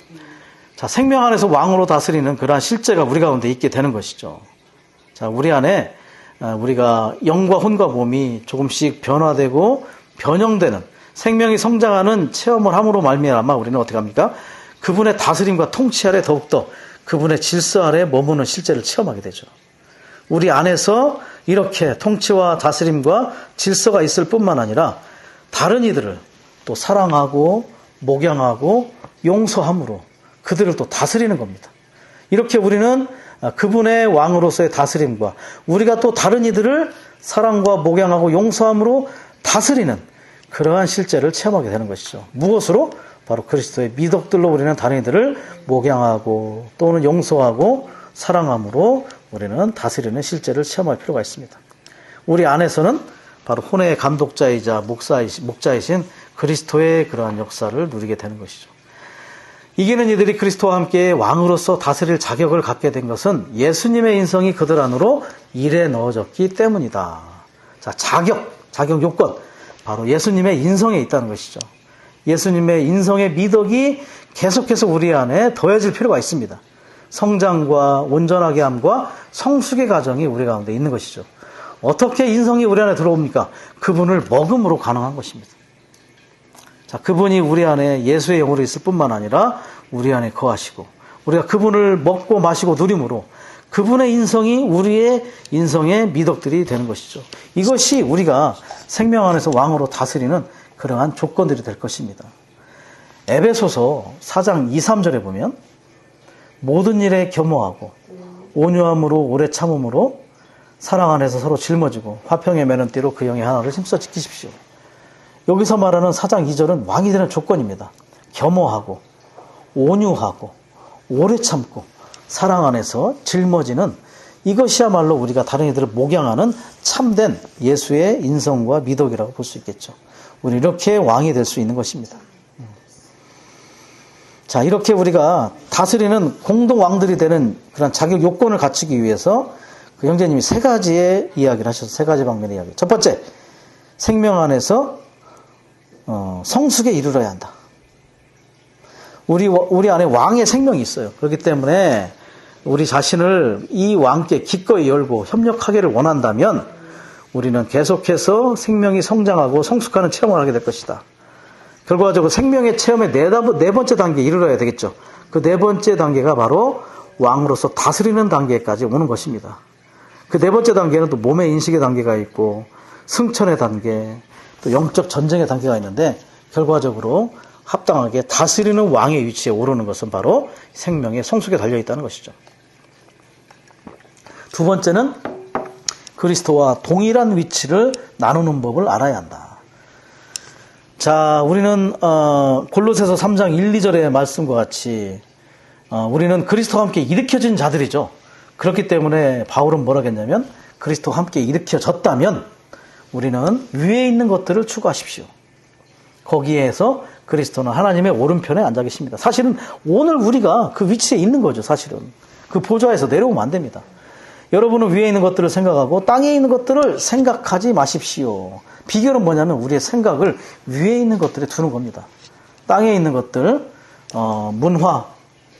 자, 생명 안에서 왕으로 다스리는 그러한 실제가 우리 가운데 있게 되는 것이죠. 자, 우리 안에 우리가 영과 혼과 몸이 조금씩 변화되고 변형되는 생명이 성장하는 체험을 함으로 말미암아 우리는 어떻게 합니까? 그분의 다스림과 통치 아래 더욱더 그분의 질서 아래 머무는 실제를 체험하게 되죠. 우리 안에서 이렇게 통치와 다스림과 질서가 있을 뿐만 아니라 다른 이들을 또 사랑하고 목양하고 용서함으로 그들을 또 다스리는 겁니다. 이렇게 우리는 그분의 왕으로서의 다스림과 우리가 또 다른 이들을 사랑과 목양하고 용서함으로 다스리는 그러한 실제를 체험하게 되는 것이죠. 무엇으로? 바로 그리스도의 미덕들로 우리는 다른 이들을 목양하고 또는 용서하고 사랑함으로 우리는 다스리는 실제를 체험할 필요가 있습니다. 우리 안에서는 바로 혼의 감독자이자 목자이신 그리스도의 그러한 역사를 누리게 되는 것이죠. 이기는 이들이 그리스도와 함께 왕으로서 다스릴 자격을 갖게 된 것은 예수님의 인성이 그들 안으로 일에 넣어졌기 때문이다. 자, 자격 요건. 바로 예수님의 인성에 있다는 것이죠. 예수님의 인성의 미덕이 계속해서 우리 안에 더해질 필요가 있습니다. 성장과 온전하게 함과 성숙의 과정이 우리 가운데 있는 것이죠. 어떻게 인성이 우리 안에 들어옵니까? 그분을 먹음으로 가능한 것입니다. 자, 그분이 우리 안에 예수의 영으로 있을 뿐만 아니라 우리 안에 거하시고 우리가 그분을 먹고 마시고 누림으로 그분의 인성이 우리의 인성의 미덕들이 되는 것이죠. 이것이 우리가 생명 안에서 왕으로 다스리는 그러한 조건들이 될 것입니다. 에베소서 4장 2, 3절에 보면 모든 일에 겸허하고 온유함으로 오래 참음으로 사랑 안에서 서로 짊어지고 화평의 매는 띠로 그 영의 하나를 힘써 지키십시오. 여기서 말하는 4장 2절은 왕이 되는 조건입니다. 겸허하고 온유하고 오래 참고 사랑 안에서 짊어지는 이것이야말로 우리가 다른 이들을 목양하는 참된 예수의 인성과 미덕이라고 볼 수 있겠죠. 우리 이렇게 왕이 될 수 있는 것입니다. 자, 이렇게 우리가 다스리는 공동 왕들이 되는 그런 자격 요건을 갖추기 위해서 그 형제님이 세 가지의 이야기를 하셔서 세 가지 방면의 이야기. 첫 번째, 생명 안에서 성숙에 이르러야 한다. 우리 안에 왕의 생명이 있어요. 그렇기 때문에 우리 자신을 이 왕께 기꺼이 열고 협력하기를 원한다면 우리는 계속해서 생명이 성장하고 성숙하는 체험을 하게 될 것이다. 결과적으로 생명의 체험의 네 번째 단계에 이르러야 되겠죠. 그 네 번째 단계가 바로 왕으로서 다스리는 단계까지 오는 것입니다. 그 네 번째 단계는 또 몸의 인식의 단계가 있고 승천의 단계, 또 영적 전쟁의 단계가 있는데 결과적으로 합당하게 다스리는 왕의 위치에 오르는 것은 바로 생명의 성숙에 달려있다는 것이죠. 두 번째는 그리스도와 동일한 위치를 나누는 법을 알아야 한다. 자, 우리는 골로새서 3장 1, 2절의 말씀과 같이 우리는 그리스도와 함께 일으켜진 자들이죠. 그렇기 때문에 바울은 뭐라고 했냐면 그리스도와 함께 일으켜졌다면 우리는 위에 있는 것들을 추구하십시오. 거기에서 그리스도는 하나님의 오른편에 앉아 계십니다. 사실은 오늘 우리가 그 위치에 있는 거죠. 사실은 그 보좌에서 내려오면 안 됩니다. 여러분은 위에 있는 것들을 생각하고 땅에 있는 것들을 생각하지 마십시오. 비결은 뭐냐면 우리의 생각을 위에 있는 것들에 두는 겁니다. 땅에 있는 것들, 문화,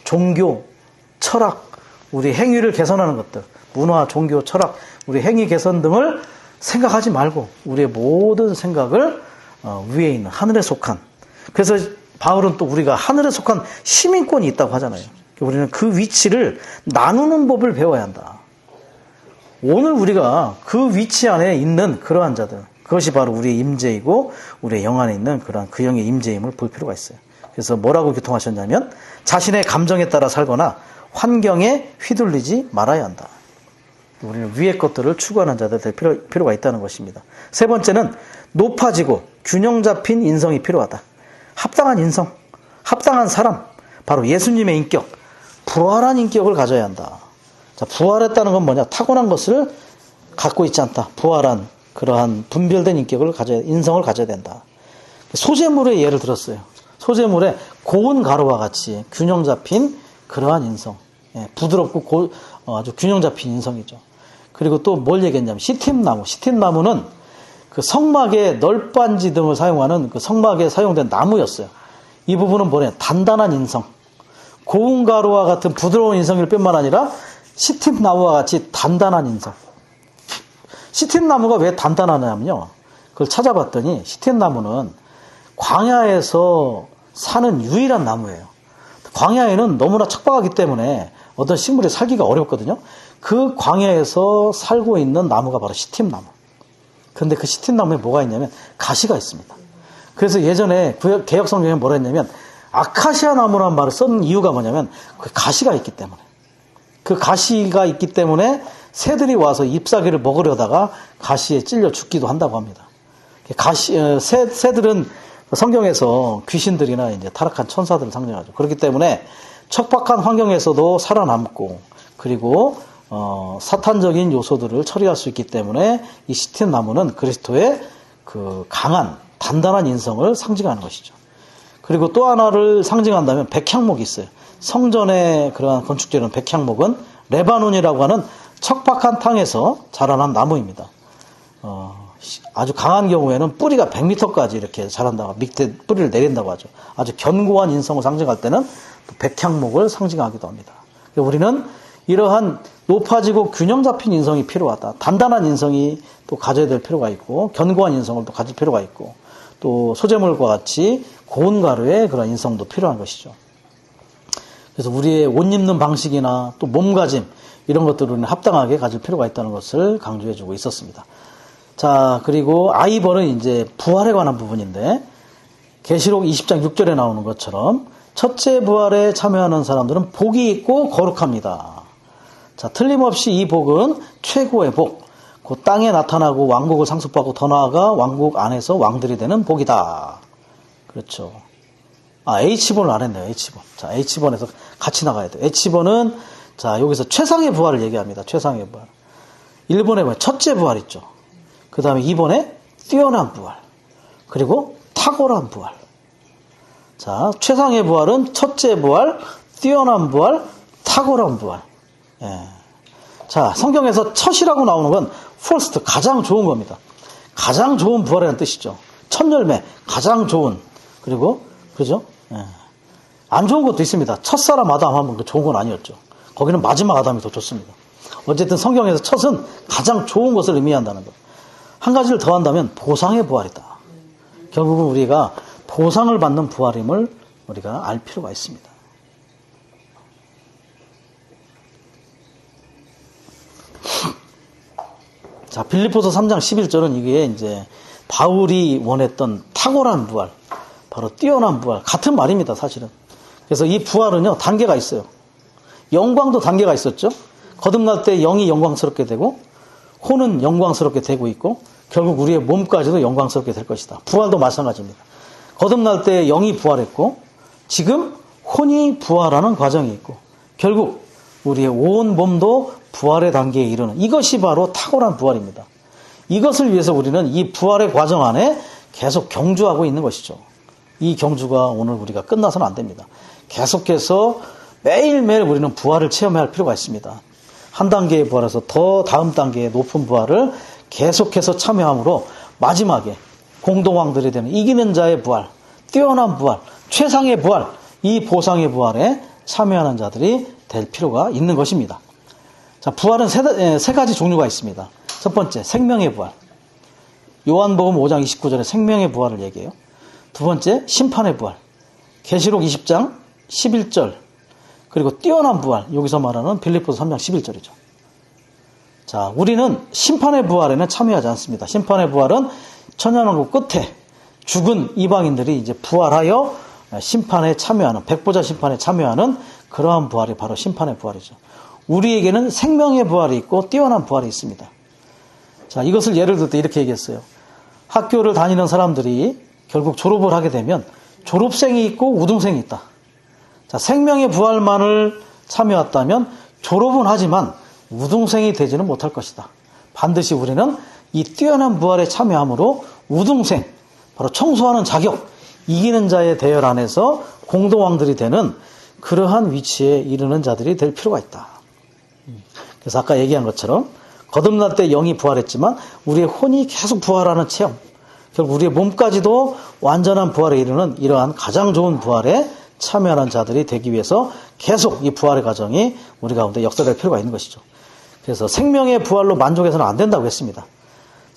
종교, 철학, 우리 행위를 개선하는 것들, 문화, 종교, 철학, 우리 행위 개선 등을 생각하지 말고 우리의 모든 생각을 위에 있는 하늘에 속한, 그래서 바울은 또 우리가 하늘에 속한 시민권이 있다고 하잖아요. 우리는 그 위치를 나누는 법을 배워야 한다. 오늘 우리가 그 위치 안에 있는 그러한 자들, 그것이 바로 우리의 임재이고 우리의 영 안에 있는 그러한 그 영의 임재임을 볼 필요가 있어요. 그래서 뭐라고 교통하셨냐면 자신의 감정에 따라 살거나 환경에 휘둘리지 말아야 한다. 우리는 위의 것들을 추구하는 자들 될 필요가 있다는 것입니다. 세 번째는 높아지고 균형 잡힌 인성이 필요하다. 합당한 인성, 합당한 사람, 바로 예수님의 인격, 부활한 인격을 가져야 한다. 자, 부활했다는 건 뭐냐? 타고난 것을 갖고 있지 않다. 부활한 그러한 분별된 인성을 가져야 된다. 소재물의 예를 들었어요. 소재물의 고운 가루와 같이 균형 잡힌 그러한 인성, 부드럽고 아주 균형 잡힌 인성이죠. 그리고 또 뭘 얘기했냐면 시팀나무. 시팀나무는 그 성막의 널빤지 등을 사용하는 그 성막에 사용된 나무였어요. 이 부분은 뭐냐? 단단한 인성. 고운 가루와 같은 부드러운 인성일 뿐만 아니라 시팀나무와 같이 단단한 인성. 시팀나무가 왜 단단하냐면요. 그걸 찾아봤더니 시팀나무는 광야에서 사는 유일한 나무예요. 광야에는 너무나 척박하기 때문에 어떤 식물이 살기가 어렵거든요. 그 광야에서 살고 있는 나무가 바로 시팀나무. 그런데 그 시팀나무에 뭐가 있냐면 가시가 있습니다. 그래서 예전에 개혁성경에 뭐라 했냐면 아카시아 나무라는 말을 쓴 이유가 뭐냐면 그 가시가 있기 때문에. 그 가시가 있기 때문에 새들이 와서 잎사귀를 먹으려다가 가시에 찔려 죽기도 한다고 합니다. 새들은 성경에서 귀신들이나 이제 타락한 천사들을 상징하죠. 그렇기 때문에 척박한 환경에서도 살아남고, 그리고 사탄적인 요소들을 처리할 수 있기 때문에 이 시틴 나무는 그리스도의 그 강한 단단한 인성을 상징하는 것이죠. 그리고 또 하나를 상징한다면 백향목이 있어요. 성전의 그러한 건축재료는 백향목은 레바논이라고 하는 척박한 땅에서 자라난 나무입니다. 아주 강한 경우에는 뿌리가 100m까지 이렇게 자란다고, 밑에 뿌리를 내린다고 하죠. 아주 견고한 인성을 상징할 때는 백향목을 상징하기도 합니다. 우리는 이러한 높아지고 균형 잡힌 인성이 필요하다. 단단한 인성이 또 가져야 될 필요가 있고, 견고한 인성을 또 가질 필요가 있고, 또 소재물과 같이 고운 가루의 그런 인성도 필요한 것이죠. 그래서 우리의 옷 입는 방식이나 또 몸가짐, 이런 것들은 합당하게 가질 필요가 있다는 것을 강조해주고 있었습니다. 자, 그리고 아이벌은 이제 부활에 관한 부분인데, 계시록 20장 6절에 나오는 것처럼 첫째 부활에 참여하는 사람들은 복이 있고 거룩합니다. 자, 틀림없이 이 복은 최고의 복, 그 땅에 나타나고 왕국을 상속받고 더 나아가 왕국 안에서 왕들이 되는 복이다. 그렇죠. H번을 안 했네요. H번. 자, H번에서 같이 나가야 돼요. H번은 자, 여기서 최상의 부활을 얘기합니다. 최상의 부활. 1번에 보면 첫째 부활 있죠. 그 다음에 2번에 뛰어난 부활. 그리고 탁월한 부활. 자, 최상의 부활은 첫째 부활, 뛰어난 부활, 탁월한 부활. 예. 자, 성경에서 첫이라고 나오는 건 first, 가장 좋은 겁니다. 가장 좋은 부활이라는 뜻이죠. 첫 열매, 가장 좋은. 그리고, 그죠? 예. 안 좋은 것도 있습니다. 첫사람 아담 하면 그 좋은 건 아니었죠. 거기는 마지막 아담이 더 좋습니다. 어쨌든 성경에서 첫은 가장 좋은 것을 의미한다는 것. 한 가지를 더 한다면 보상의 부활이다. 결국은 우리가 보상을 받는 부활임을 우리가 알 필요가 있습니다. 자, 빌립보서 3장 11절은 이게 이제 바울이 원했던 탁월한 부활, 바로 뛰어난 부활, 같은 말입니다, 사실은. 그래서 이 부활은요, 단계가 있어요. 영광도 단계가 있었죠. 거듭날 때 영이 영광스럽게 되고, 혼은 영광스럽게 되고 있고, 결국 우리의 몸까지도 영광스럽게 될 것이다. 부활도 마찬가지입니다. 거듭날 때 영이 부활했고, 지금 혼이 부활하는 과정이 있고, 결국 우리의 온 몸도 부활의 단계에 이르는, 이것이 바로 탁월한 부활입니다. 이것을 위해서 우리는 이 부활의 과정 안에 계속 경주하고 있는 것이죠. 이 경주가 오늘 우리가 끝나서는 안 됩니다. 계속해서 매일매일 우리는 부활을 체험해야 할 필요가 있습니다. 한 단계의 부활에서 더 다음 단계의 높은 부활을 계속해서 참여함으로 마지막에 공동왕들이 되는 이기는 자의 부활, 뛰어난 부활, 최상의 부활, 이 보상의 부활에 참여하는 자들이 될 필요가 있는 것입니다. 자, 부활은 세 가지 종류가 있습니다. 첫 번째, 생명의 부활. 요한복음 5장 29절에 생명의 부활을 얘기해요. 두 번째, 심판의 부활. 계시록 20장 11절. 그리고 뛰어난 부활. 여기서 말하는 빌립보서 3장 11절이죠. 자, 우리는 심판의 부활에는 참여하지 않습니다. 심판의 부활은 천년왕국 끝에 죽은 이방인들이 이제 부활하여 심판에 참여하는, 백보자 심판에 참여하는 그러한 부활이 바로 심판의 부활이죠. 우리에게는 생명의 부활이 있고 뛰어난 부활이 있습니다. 자, 이것을 예를 들 때 이렇게 얘기했어요. 학교를 다니는 사람들이 결국 졸업을 하게 되면 졸업생이 있고 우등생이 있다. 자, 생명의 부활만을 참여했다면 졸업은 하지만 우등생이 되지는 못할 것이다. 반드시 우리는 이 뛰어난 부활에 참여함으로 우등생, 바로 청소하는 자격, 이기는 자의 대열 안에서 공동왕들이 되는 그러한 위치에 이르는 자들이 될 필요가 있다. 그래서 아까 얘기한 것처럼 거듭날 때 영이 부활했지만 우리의 혼이 계속 부활하는 체험, 결국 우리의 몸까지도 완전한 부활에 이르는 이러한 가장 좋은 부활에 참여하는 자들이 되기 위해서 계속 이 부활의 과정이 우리 가운데 역사될 필요가 있는 것이죠. 그래서 생명의 부활로 만족해서는 안 된다고 했습니다.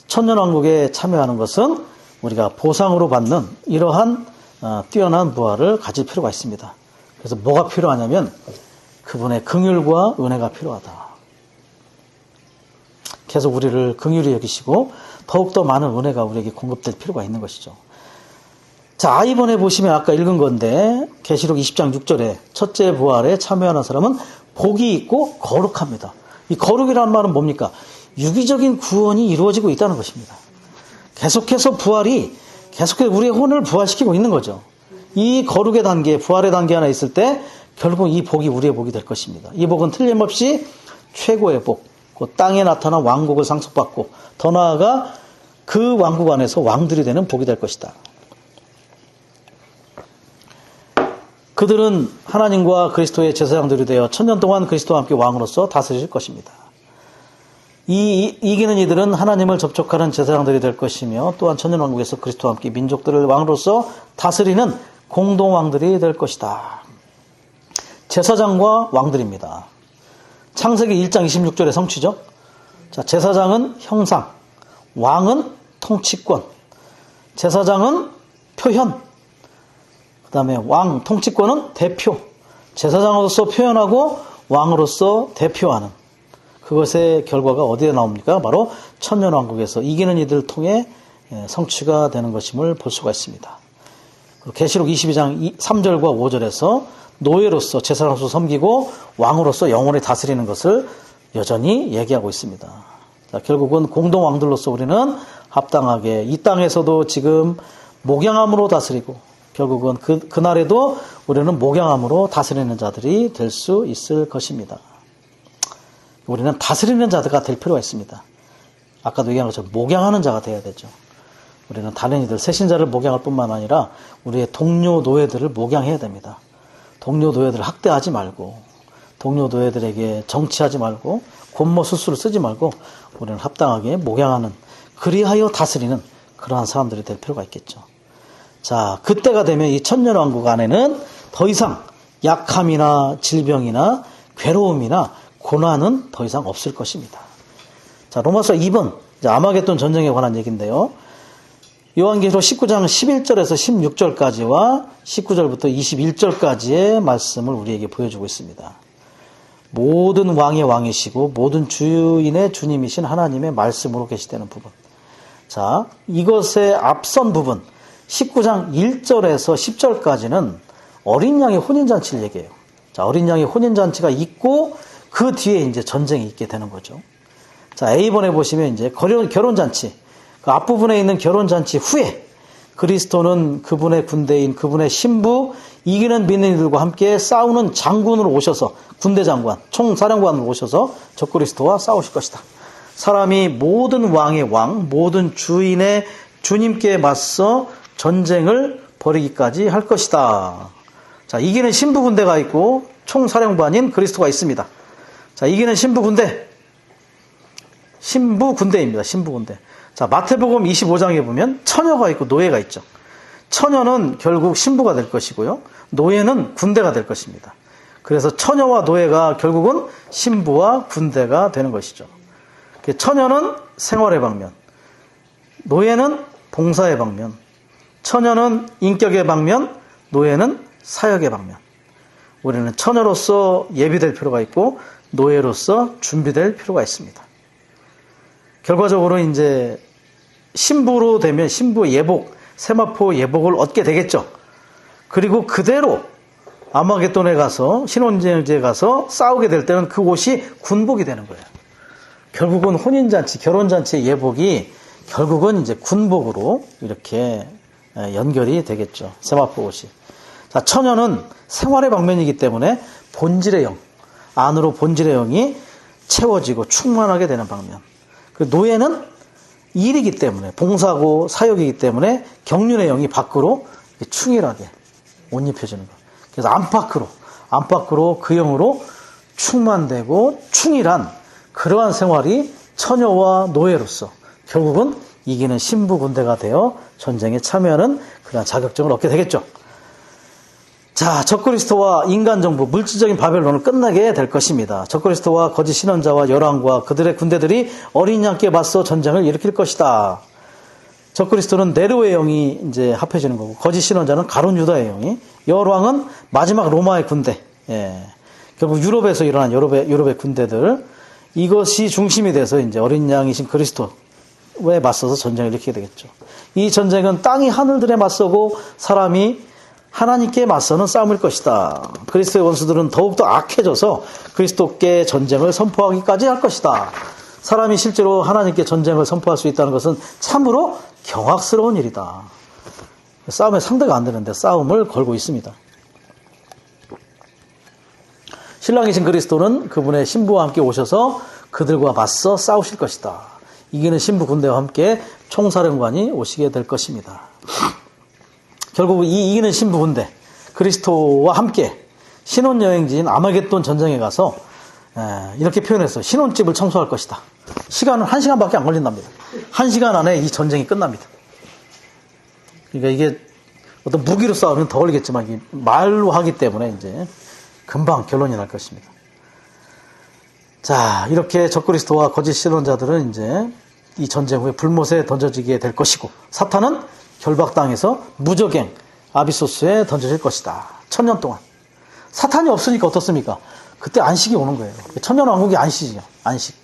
천년왕국에 참여하는 것은 우리가 보상으로 받는 이러한 뛰어난 부활을 가질 필요가 있습니다. 그래서 뭐가 필요하냐면 그분의 긍휼과 은혜가 필요하다. 계속 우리를 긍휼히 여기시고 더욱더 많은 은혜가 우리에게 공급될 필요가 있는 것이죠. 자, 이번에 보시면 아까 읽은 건데 계시록 20장 6절에 첫째 부활에 참여하는 사람은 복이 있고 거룩합니다. 이 거룩이라는 말은 뭡니까? 유기적인 구원이 이루어지고 있다는 것입니다. 계속해서 부활이 계속해서 우리의 혼을 부활시키고 있는 거죠. 이 거룩의 단계, 부활의 단계 하나 있을 때 결국 이 복이 우리의 복이 될 것입니다. 이 복은 틀림없이 최고의 복, 그 땅에 나타난 왕국을 상속받고 더 나아가 그 왕국 안에서 왕들이 되는 복이 될 것이다. 그들은 하나님과 그리스도의 제사장들이 되어 천년 동안 그리스도와 함께 왕으로서 다스릴 것입니다. 이기는 이들은 하나님을 접촉하는 제사장들이 될 것이며 또한 천년왕국에서 그리스도와 함께 민족들을 왕으로서 다스리는 공동왕들이 될 것이다. 제사장과 왕들입니다. 창세기 1장 26절의 성취죠. 자, 제사장은 형상, 왕은 통치권, 제사장은 표현, 그 다음에 왕, 통치권은 대표, 제사장으로서 표현하고 왕으로서 대표하는 그것의 결과가 어디에 나옵니까? 바로 천년왕국에서 이기는 이들을 통해 성취가 되는 것임을 볼 수가 있습니다. 계시록 22장 3절과 5절에서 노예로서 제사장으로서 섬기고 왕으로서 영원히 다스리는 것을 여전히 얘기하고 있습니다. 자, 결국은 공동왕들로서 우리는 합당하게 이 땅에서도 지금 목양함으로 다스리고 결국은 그날에도 우리는 목양함으로 다스리는 자들이 될 수 있을 것입니다. 우리는 다스리는 자가 될 필요가 있습니다. 아까도 얘기한 것처럼 목양하는 자가 되어야 되죠. 우리는 다른 이들, 새신자를 목양할 뿐만 아니라 우리의 동료 노예들을 목양해야 됩니다. 동료 노예들을 학대하지 말고 동료 노예들에게 정치하지 말고 곤모 수수를 쓰지 말고 우리는 합당하게 목양하는 그리하여 다스리는 그러한 사람들이 될 필요가 있겠죠. 자, 그때가 되면 이 천년왕국 안에는 더 이상 약함이나 질병이나 괴로움이나 고난은 더 이상 없을 것입니다. 자, 로마서 2번 아마겟돈 전쟁에 관한 얘기인데요. 요한계시록 19장 11절에서 16절까지와 19절부터 21절까지의 말씀을 우리에게 보여주고 있습니다. 모든 왕의 왕이시고 모든 주인의 주님이신 하나님의 말씀으로 계시되는 부분. 자, 이것의 앞선 부분 19장 1절에서 10절까지는 어린 양의 혼인잔치를 얘기해요. 자, 어린 양의 혼인잔치가 있고 그 뒤에 이제 전쟁이 있게 되는 거죠. 자, A번에 보시면 이제 결혼잔치. 그 앞부분에 있는 결혼잔치 후에 그리스도는 그분의 군대인 그분의 신부 이기는 믿는 이들과 함께 싸우는 장군으로 오셔서 군대 장관, 총사령관으로 오셔서 적그리스도와 싸우실 것이다. 사람이 모든 왕의 왕, 모든 주인의 주님께 맞서 전쟁을 벌이기까지 할 것이다. 자, 이기는 신부 군대가 있고 총사령관인 그리스도가 있습니다. 자, 이기는 신부 군대입니다. 신부 군대. 자, 마태복음 25장에 보면 처녀가 있고 노예가 있죠. 처녀는 결국 신부가 될 것이고요. 노예는 군대가 될 것입니다. 그래서 처녀와 노예가 결국은 신부와 군대가 되는 것이죠. 처녀는 생활의 방면, 노예는 봉사의 방면, 처녀는 인격의 방면, 노예는 사역의 방면. 우리는 처녀로서 예비될 필요가 있고 노예로서 준비될 필요가 있습니다. 결과적으로 이제 신부로 되면 신부 예복, 세마포 예복을 얻게 되겠죠. 그리고 그대로 아마겟돈에 가서 신혼여행지에 가서 싸우게 될 때는 그 옷이 군복이 되는 거예요. 결국은 혼인잔치, 결혼잔치의 예복이 결국은 이제 군복으로 이렇게 연결이 되겠죠. 세마포 옷이. 자, 처녀는 생활의 방면이기 때문에 본질의 영, 안으로 본질의 영이 채워지고 충만하게 되는 방면. 그 노예는 일이기 때문에 봉사고 사역이기 때문에 경륜의 영이 밖으로 충일하게 옷 입혀지는 거. 그래서 안팎으로 그 영으로 충만되고 충일한 그러한 생활이 처녀와 노예로서 결국은 이기는 신부 군대가 되어 전쟁에 참여하는 그러한 자격증을 얻게 되겠죠. 자, 적그리스도와 인간 정부, 물질적인 바벨론을 끝나게 될 것입니다. 적그리스도와 거짓 신원자와 열왕과 그들의 군대들이 어린 양께 맞서 전쟁을 일으킬 것이다. 적그리스도는 네로의 영이 이제 합해지는 거고, 거짓 신원자는 가룟 유다의 영이, 열왕은 마지막 로마의 군대. 예. 결국 유럽에서 일어난 유럽의 군대들, 이것이 중심이 돼서 이제 어린 양이신 그리스도에 맞서서 전쟁을 일으키게 되겠죠. 이 전쟁은 땅이 하늘들에 맞서고 사람이 하나님께 맞서는 싸움일 것이다. 그리스도의 원수들은 더욱더 악해져서 그리스도께 전쟁을 선포하기까지 할 것이다. 사람이 실제로 하나님께 전쟁을 선포할 수 있다는 것은 참으로 경악스러운 일이다. 싸움에 상대가 안 되는데 싸움을 걸고 있습니다. 신랑이신 그리스도는 그분의 신부와 함께 오셔서 그들과 맞서 싸우실 것이다. 이기는 신부 군대와 함께 총사령관이 오시게 될 것입니다. 결국 이 이기는 신부 군대, 그리스도와 함께 신혼여행지인 아마겟돈 전쟁에 가서 이렇게 표현했어요. 신혼집을 청소할 것이다. 시간은 1시간밖에 안 걸린답니다. 1시간 안에 이 전쟁이 끝납니다. 그러니까 이게 어떤 무기로 싸우면 더 걸리겠지만 이게 말로 하기 때문에 이제 금방 결론이 날 것입니다. 자, 이렇게 적그리스도와 거짓 신론자들은 이제 이 전쟁 후에 불못에 던져지게 될 것이고, 사탄은 결박당해서 무적행 아비소스에 던져질 것이다. 1000년 동안. 사탄이 없으니까 어떻습니까? 그때 안식이 오는 거예요. 천년왕국이 안식이죠. 안식.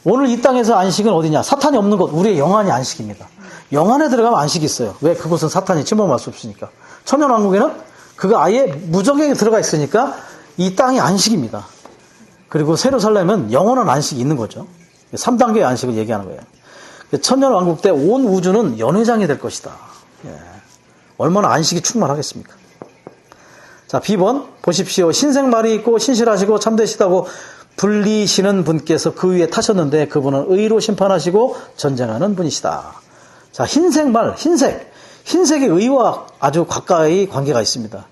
오늘 이 땅에서 안식은 어디냐? 사탄이 없는 곳, 우리의 영안이 안식입니다. 영안에 들어가면 안식이 있어요. 왜? 그곳은 사탄이 침범할 수 없으니까. 천년왕국에는 그가 아예 무적행에 들어가 있으니까 이 땅이 안식입니다. 그리고 새로 살려면 영원한 안식이 있는 거죠. 3단계의 안식을 얘기하는 거예요. 천년왕국 때 온 우주는 연회장이 될 것이다. 얼마나 안식이 충만하겠습니까? 자, B번 보십시오. 신생말이 있고 신실하시고 참되시다고 불리시는 분께서 그 위에 타셨는데 그분은 의로 심판하시고 전쟁하는 분이시다. 자, 흰색말, 흰색. 흰색의 의와 아주 가까이 관계가 있습니다.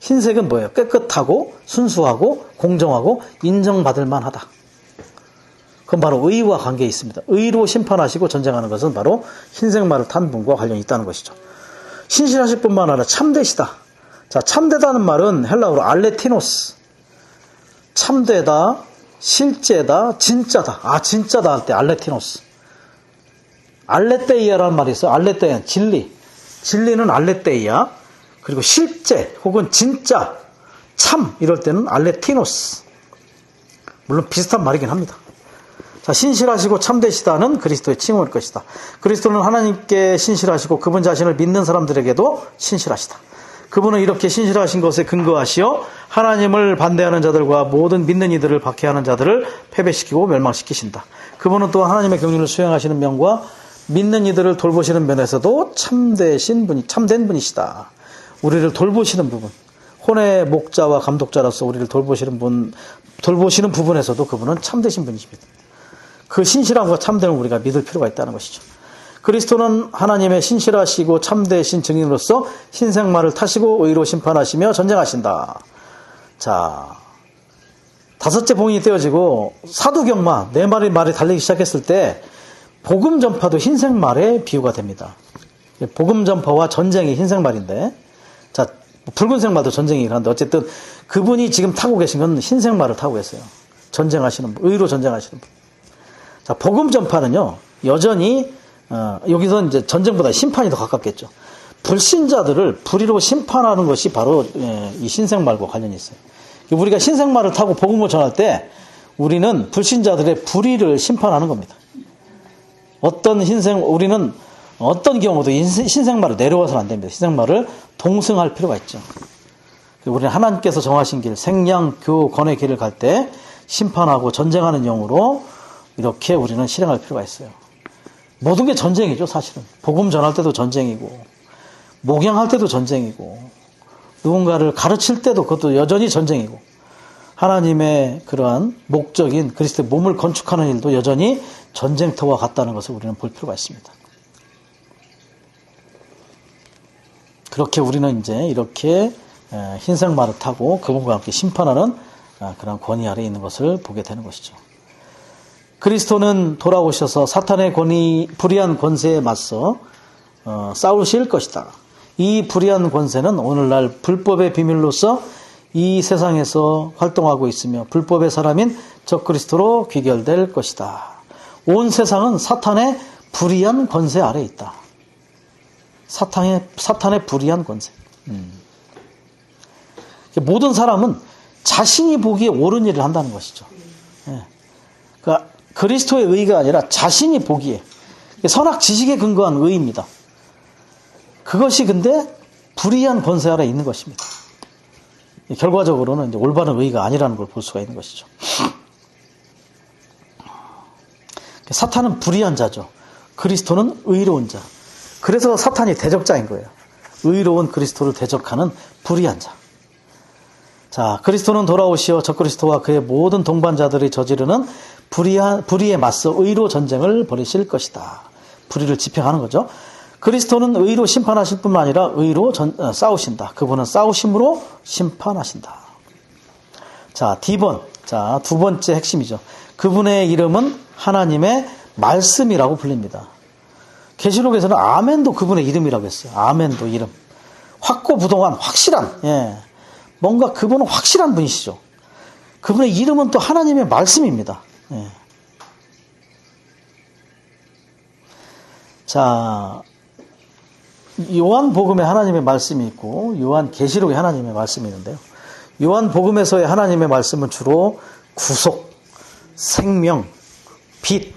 흰색은 뭐예요? 깨끗하고 순수하고 공정하고 인정받을 만하다. 그건 바로 의와 관계에 있습니다. 의로 심판하시고 전쟁하는 것은 바로 흰색말을 탄 분과 관련이 있다는 것이죠. 신실하실 뿐만 아니라 참되시다. 자, 참되다는 말은 헬라어로 알레티노스. 참되다, 실제다, 진짜다. 아, 진짜다 할 때 알레티노스. 알레테이아라는 말이 있어요. 알레테이아, 진리. 진리는 알레테이아. 그리고 실제 혹은 진짜, 참 이럴 때는 알레티노스. 물론 비슷한 말이긴 합니다. 자, 신실하시고 참되시다는 그리스도의 칭호일 것이다. 그리스도는 하나님께 신실하시고 그분 자신을 믿는 사람들에게도 신실하시다. 그분은 이렇게 신실하신 것에 근거하시어 하나님을 반대하는 자들과 모든 믿는 이들을 박해하는 자들을 패배시키고 멸망시키신다. 그분은 또한 하나님의 경륜을 수행하시는 면과 믿는 이들을 돌보시는 면에서도 참된 분이시다. 우리를 돌보시는 부분, 혼의 목자와 감독자로서 우리를 돌보시는 부분에서도 그분은 참되신 분이십니다. 그 신실함과 참됨을 우리가 믿을 필요가 있다는 것이죠. 그리스도는 하나님의 신실하시고 참되신 증인으로서 흰색말을 타시고 의로 심판하시며 전쟁하신다. 자, 5째 봉인이 떼어지고 사두경마, 네 마리 말이 달리기 시작했을 때 복음 전파도 흰색말의 비유가 됩니다. 복음 전파와 전쟁이 흰색말인데, 자, 붉은색 말도 전쟁이긴 한데 어쨌든 그분이 지금 타고 계신 건 흰색 말을 타고 계세요. 전쟁하시는 분, 의로 전쟁하시는 분. 자, 복음 전파는요, 여전히 여기서 이제 전쟁보다 심판이 더 가깝겠죠. 불신자들을 불의로 심판하는 것이 바로 이 신생말과 관련이 있어요. 우리가 신생말을 타고 복음을 전할 때 우리는 불신자들의 불의를 심판하는 겁니다. 우리는 어떤 경우도 신생말을 내려와서는 안 됩니다. 신생말을 동승할 필요가 있죠. 우리는 하나님께서 정하신 길, 생양, 교, 권의 길을 갈 때 심판하고 전쟁하는 영으로 이렇게 우리는 실행할 필요가 있어요. 모든 게 전쟁이죠, 사실은. 복음 전할 때도 전쟁이고, 목양할 때도 전쟁이고, 누군가를 가르칠 때도 그것도 여전히 전쟁이고, 하나님의 그러한 목적인 그리스도의 몸을 건축하는 일도 여전히 전쟁터와 같다는 것을 우리는 볼 필요가 있습니다. 그렇게 우리는 이제 이렇게 흰색 말을 타고 그분과 함께 심판하는 그런 권위 아래에 있는 것을 보게 되는 것이죠. 그리스도는 돌아오셔서 사탄의 불의한 권세에 맞서 싸우실 것이다. 이 불의한 권세는 오늘날 불법의 비밀로서 이 세상에서 활동하고 있으며 불법의 사람인 적그리스도로 귀결될 것이다. 온 세상은 사탄의 불의한 권세 아래에 있다. 사탄의 불의한 권세. 모든 사람은 자신이 보기에 옳은 일을 한다는 것이죠. 그러니까 그리스도의 의가 아니라 자신이 보기에 선악 지식에 근거한 의입니다. 그것이 근데 불의한 권세 아래 있는 것입니다. 결과적으로는 이제 올바른 의가 아니라는 걸 볼 수가 있는 것이죠. 사탄은 불의한 자죠. 그리스도는 의로운 자. 그래서 사탄이 대적자인 거예요. 의로운 그리스도를 대적하는 불의한 자. 자, 그리스도는 돌아오시어 적그리스도와 그의 모든 동반자들이 저지르는 불의에 맞서 의로 전쟁을 벌이실 것이다. 불의를 집행하는 거죠. 그리스도는 의로 심판하실 뿐만 아니라 의로 싸우신다. 그분은 싸우심으로 심판하신다. 자, D번. 자, 두 번째 핵심이죠. 그분의 이름은 하나님의 말씀이라고 불립니다. 계시록에서는 아멘도 그분의 이름이라고 했어요. 아멘도 이름. 확고부동한, 확실한, 뭔가 그분은 확실한 분이시죠. 그분의 이름은 또 하나님의 말씀입니다. 자, 요한복음에 하나님의 말씀이 있고 요한계시록에 하나님의 말씀이 있는데요. 요한복음에서의 하나님의 말씀은 주로 구속, 생명, 빛,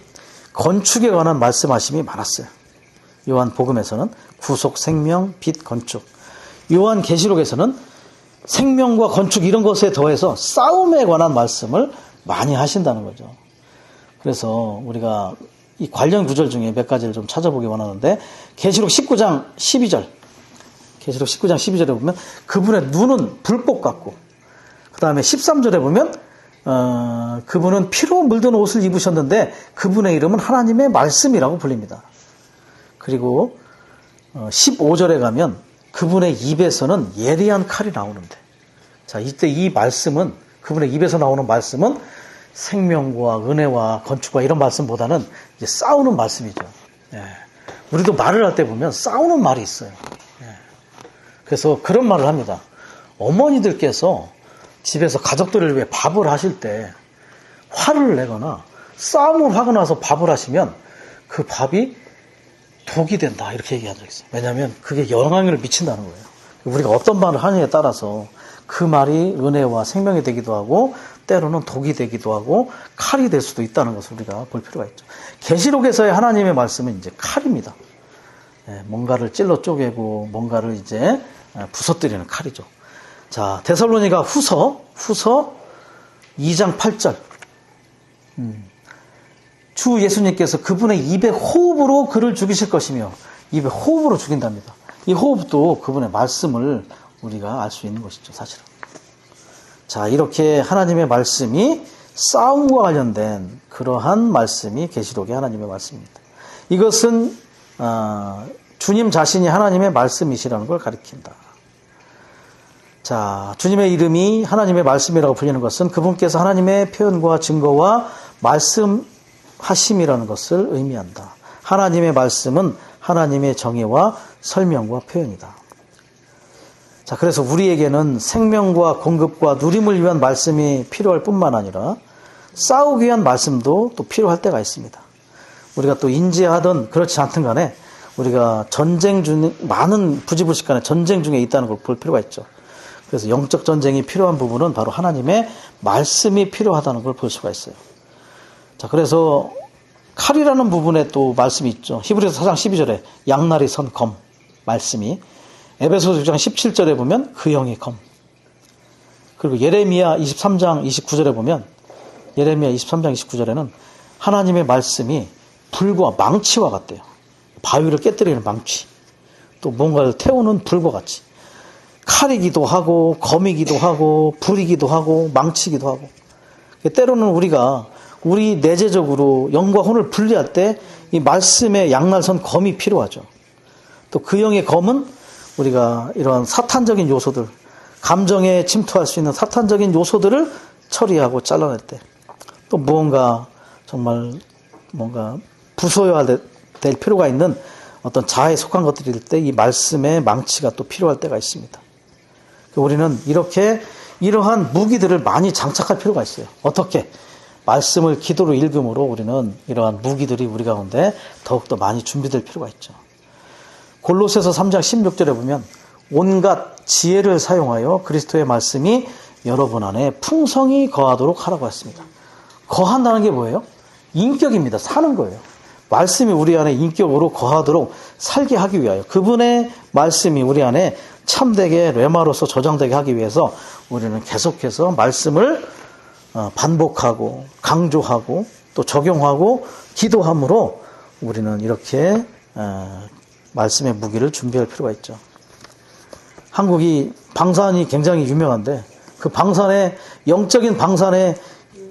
건축에 관한 말씀하심이 많았어요. 요한복음에서는 구속, 생명, 빛, 건축. 요한계시록에서는 생명과 건축 이런 것에 더해서 싸움에 관한 말씀을 많이 하신다는 거죠. 그래서 우리가 이 관련 구절 중에 몇 가지를 좀 찾아보기 원하는데 계시록 19장 12절 계시록 19장 12절에 보면 그분의 눈은 불꽃 같고 그 다음에 13절에 보면 그분은 피로 물든 옷을 입으셨는데 그분의 이름은 하나님의 말씀이라고 불립니다. 그리고 15절에 가면 그분의 입에서는 예리한 칼이 나오는데 자 이때 이 말씀은 그분의 입에서 나오는 말씀은 생명과 은혜와 건축과 이런 말씀보다는 이제 싸우는 말씀이죠. 우리도 말을 할 때 보면 싸우는 말이 있어요. 그래서 그런 말을 합니다. 어머니들께서 집에서 가족들을 위해 밥을 하실 때 화를 내거나 싸움을 하고 나서 밥을 하시면 그 밥이 독이 된다 이렇게 얘기한 적이 있어요. 왜냐하면 그게 영향을 미친다는 거예요. 우리가 어떤 말을 하느냐에 따라서 그 말이 은혜와 생명이 되기도 하고 때로는 독이 되기도 하고 칼이 될 수도 있다는 것을 우리가 볼 필요가 있죠. 계시록에서의 하나님의 말씀은 이제 칼입니다. 뭔가를 찔러 쪼개고 뭔가를 이제 부서뜨리는 칼이죠. 자, 데살로니가 후서 2장 8절. 주 예수님께서 그분의 입의 호흡으로 그를 죽이실 것이며 입의 호흡으로 죽인답니다. 이 호흡도 그분의 말씀을 우리가 알 수 있는 것이죠, 사실은. 자, 이렇게 하나님의 말씀이 싸움과 관련된 그러한 말씀이 계시록의 하나님의 말씀입니다. 이것은 주님 자신이 하나님의 말씀이시라는 걸 가리킨다. 자, 주님의 이름이 하나님의 말씀이라고 불리는 것은 그분께서 하나님의 표현과 증거와 말씀하심이라는 것을 의미한다. 하나님의 말씀은 하나님의 정의와 설명과 표현이다. 자, 그래서 우리에게는 생명과 공급과 누림을 위한 말씀이 필요할 뿐만 아니라 싸우기 위한 말씀도 또 필요할 때가 있습니다. 우리가 또 인지하든 그렇지 않든 간에 우리가 전쟁 중에 많은 부지불식간에 전쟁 중에 있다는 걸 볼 필요가 있죠. 그래서 영적 전쟁이 필요한 부분은 바로 하나님의 말씀이 필요하다는 걸 볼 수가 있어요. 자, 그래서 칼이라는 부분에 또 말씀이 있죠. 히브리서 4장 12절에 양날이 선 검 말씀이 에베소서 6장 17절에 보면 그 형의 검. 그리고 예레미야 23장 29절에 보면 예레미야 23장 29절에는 하나님의 말씀이 불과 망치와 같대요. 바위를 깨뜨리는 망치. 또 뭔가를 태우는 불과 같이. 칼이기도 하고 검이기도 하고 불이기도 하고 망치기도 하고. 때로는 우리가 우리 내재적으로 영과 혼을 분리할 때 이 말씀의 양날선 검이 필요하죠. 또 그 형의 검은 우리가 이러한 사탄적인 요소들, 감정에 침투할 수 있는 사탄적인 요소들을 처리하고 잘라낼 때 또 무언가 정말 뭔가 부숴야 될 필요가 있는 어떤 자아에 속한 것들일 때 이 말씀의 망치가 또 필요할 때가 있습니다. 우리는 이렇게 이러한 무기들을 많이 장착할 필요가 있어요. 어떻게? 말씀을 기도로 읽음으로 우리는 이러한 무기들이 우리 가운데 더욱더 많이 준비될 필요가 있죠. 골로새서 3장 16절에 보면 온갖 지혜를 사용하여 그리스도의 말씀이 여러분 안에 풍성히 거하도록 하라고 했습니다. 거한다는 게 뭐예요? 인격입니다. 사는 거예요. 말씀이 우리 안에 인격으로 거하도록 살게 하기 위하여 그분의 말씀이 우리 안에 참되게 레마로서 저장되게 하기 위해서 우리는 계속해서 말씀을 반복하고 강조하고 또 적용하고 기도함으로 우리는 이렇게 말씀의 무기를 준비할 필요가 있죠. 한국이 방산이 굉장히 유명한데 그 방산의 영적인 방산의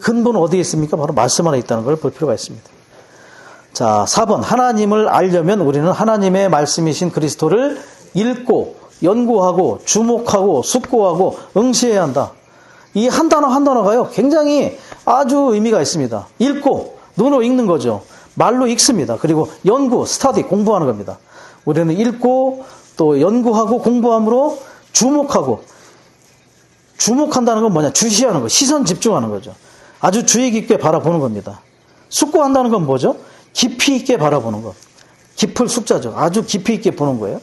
근본은 어디에 있습니까? 바로 말씀 안에 있다는 걸 볼 필요가 있습니다. 자, 4번. 하나님을 알려면 우리는 하나님의 말씀이신 그리스도를 읽고 연구하고 주목하고 숙고하고 응시해야 한다. 이 한 단어 한 단어가요, 굉장히 아주 의미가 있습니다. 읽고, 눈으로 읽는 거죠. 말로 읽습니다. 그리고 연구, 스터디, 공부하는 겁니다. 우리는 읽고 또 연구하고 공부함으로 주목하고, 주목한다는 건 뭐냐? 주시하는 거, 시선 집중하는 거죠. 아주 주의 깊게 바라보는 겁니다. 숙고한다는 건 뭐죠? 깊이 있게 바라보는 것. 깊을 숙자죠. 아주 깊이 있게 보는 거예요.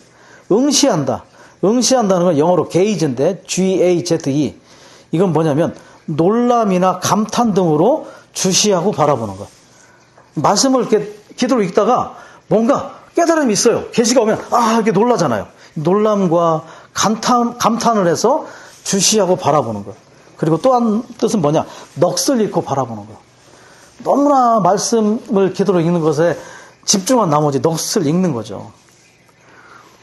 응시한다. 응시한다는 건 영어로 gaze인데 G-A-Z-E. 이건 뭐냐면 놀람이나 감탄 등으로 주시하고 바라보는 것. 말씀을 이렇게 기도로 읽다가 뭔가 깨달음이 있어요. 계시가 오면 이렇게 놀라잖아요. 놀람과 감탄을 해서 주시하고 바라보는 것. 그리고 또 한 뜻은 뭐냐? 넋을 잃고 바라보는 것. 너무나 말씀을 기도로 읽는 것에 집중한 나머지 넋을 읽는 거죠.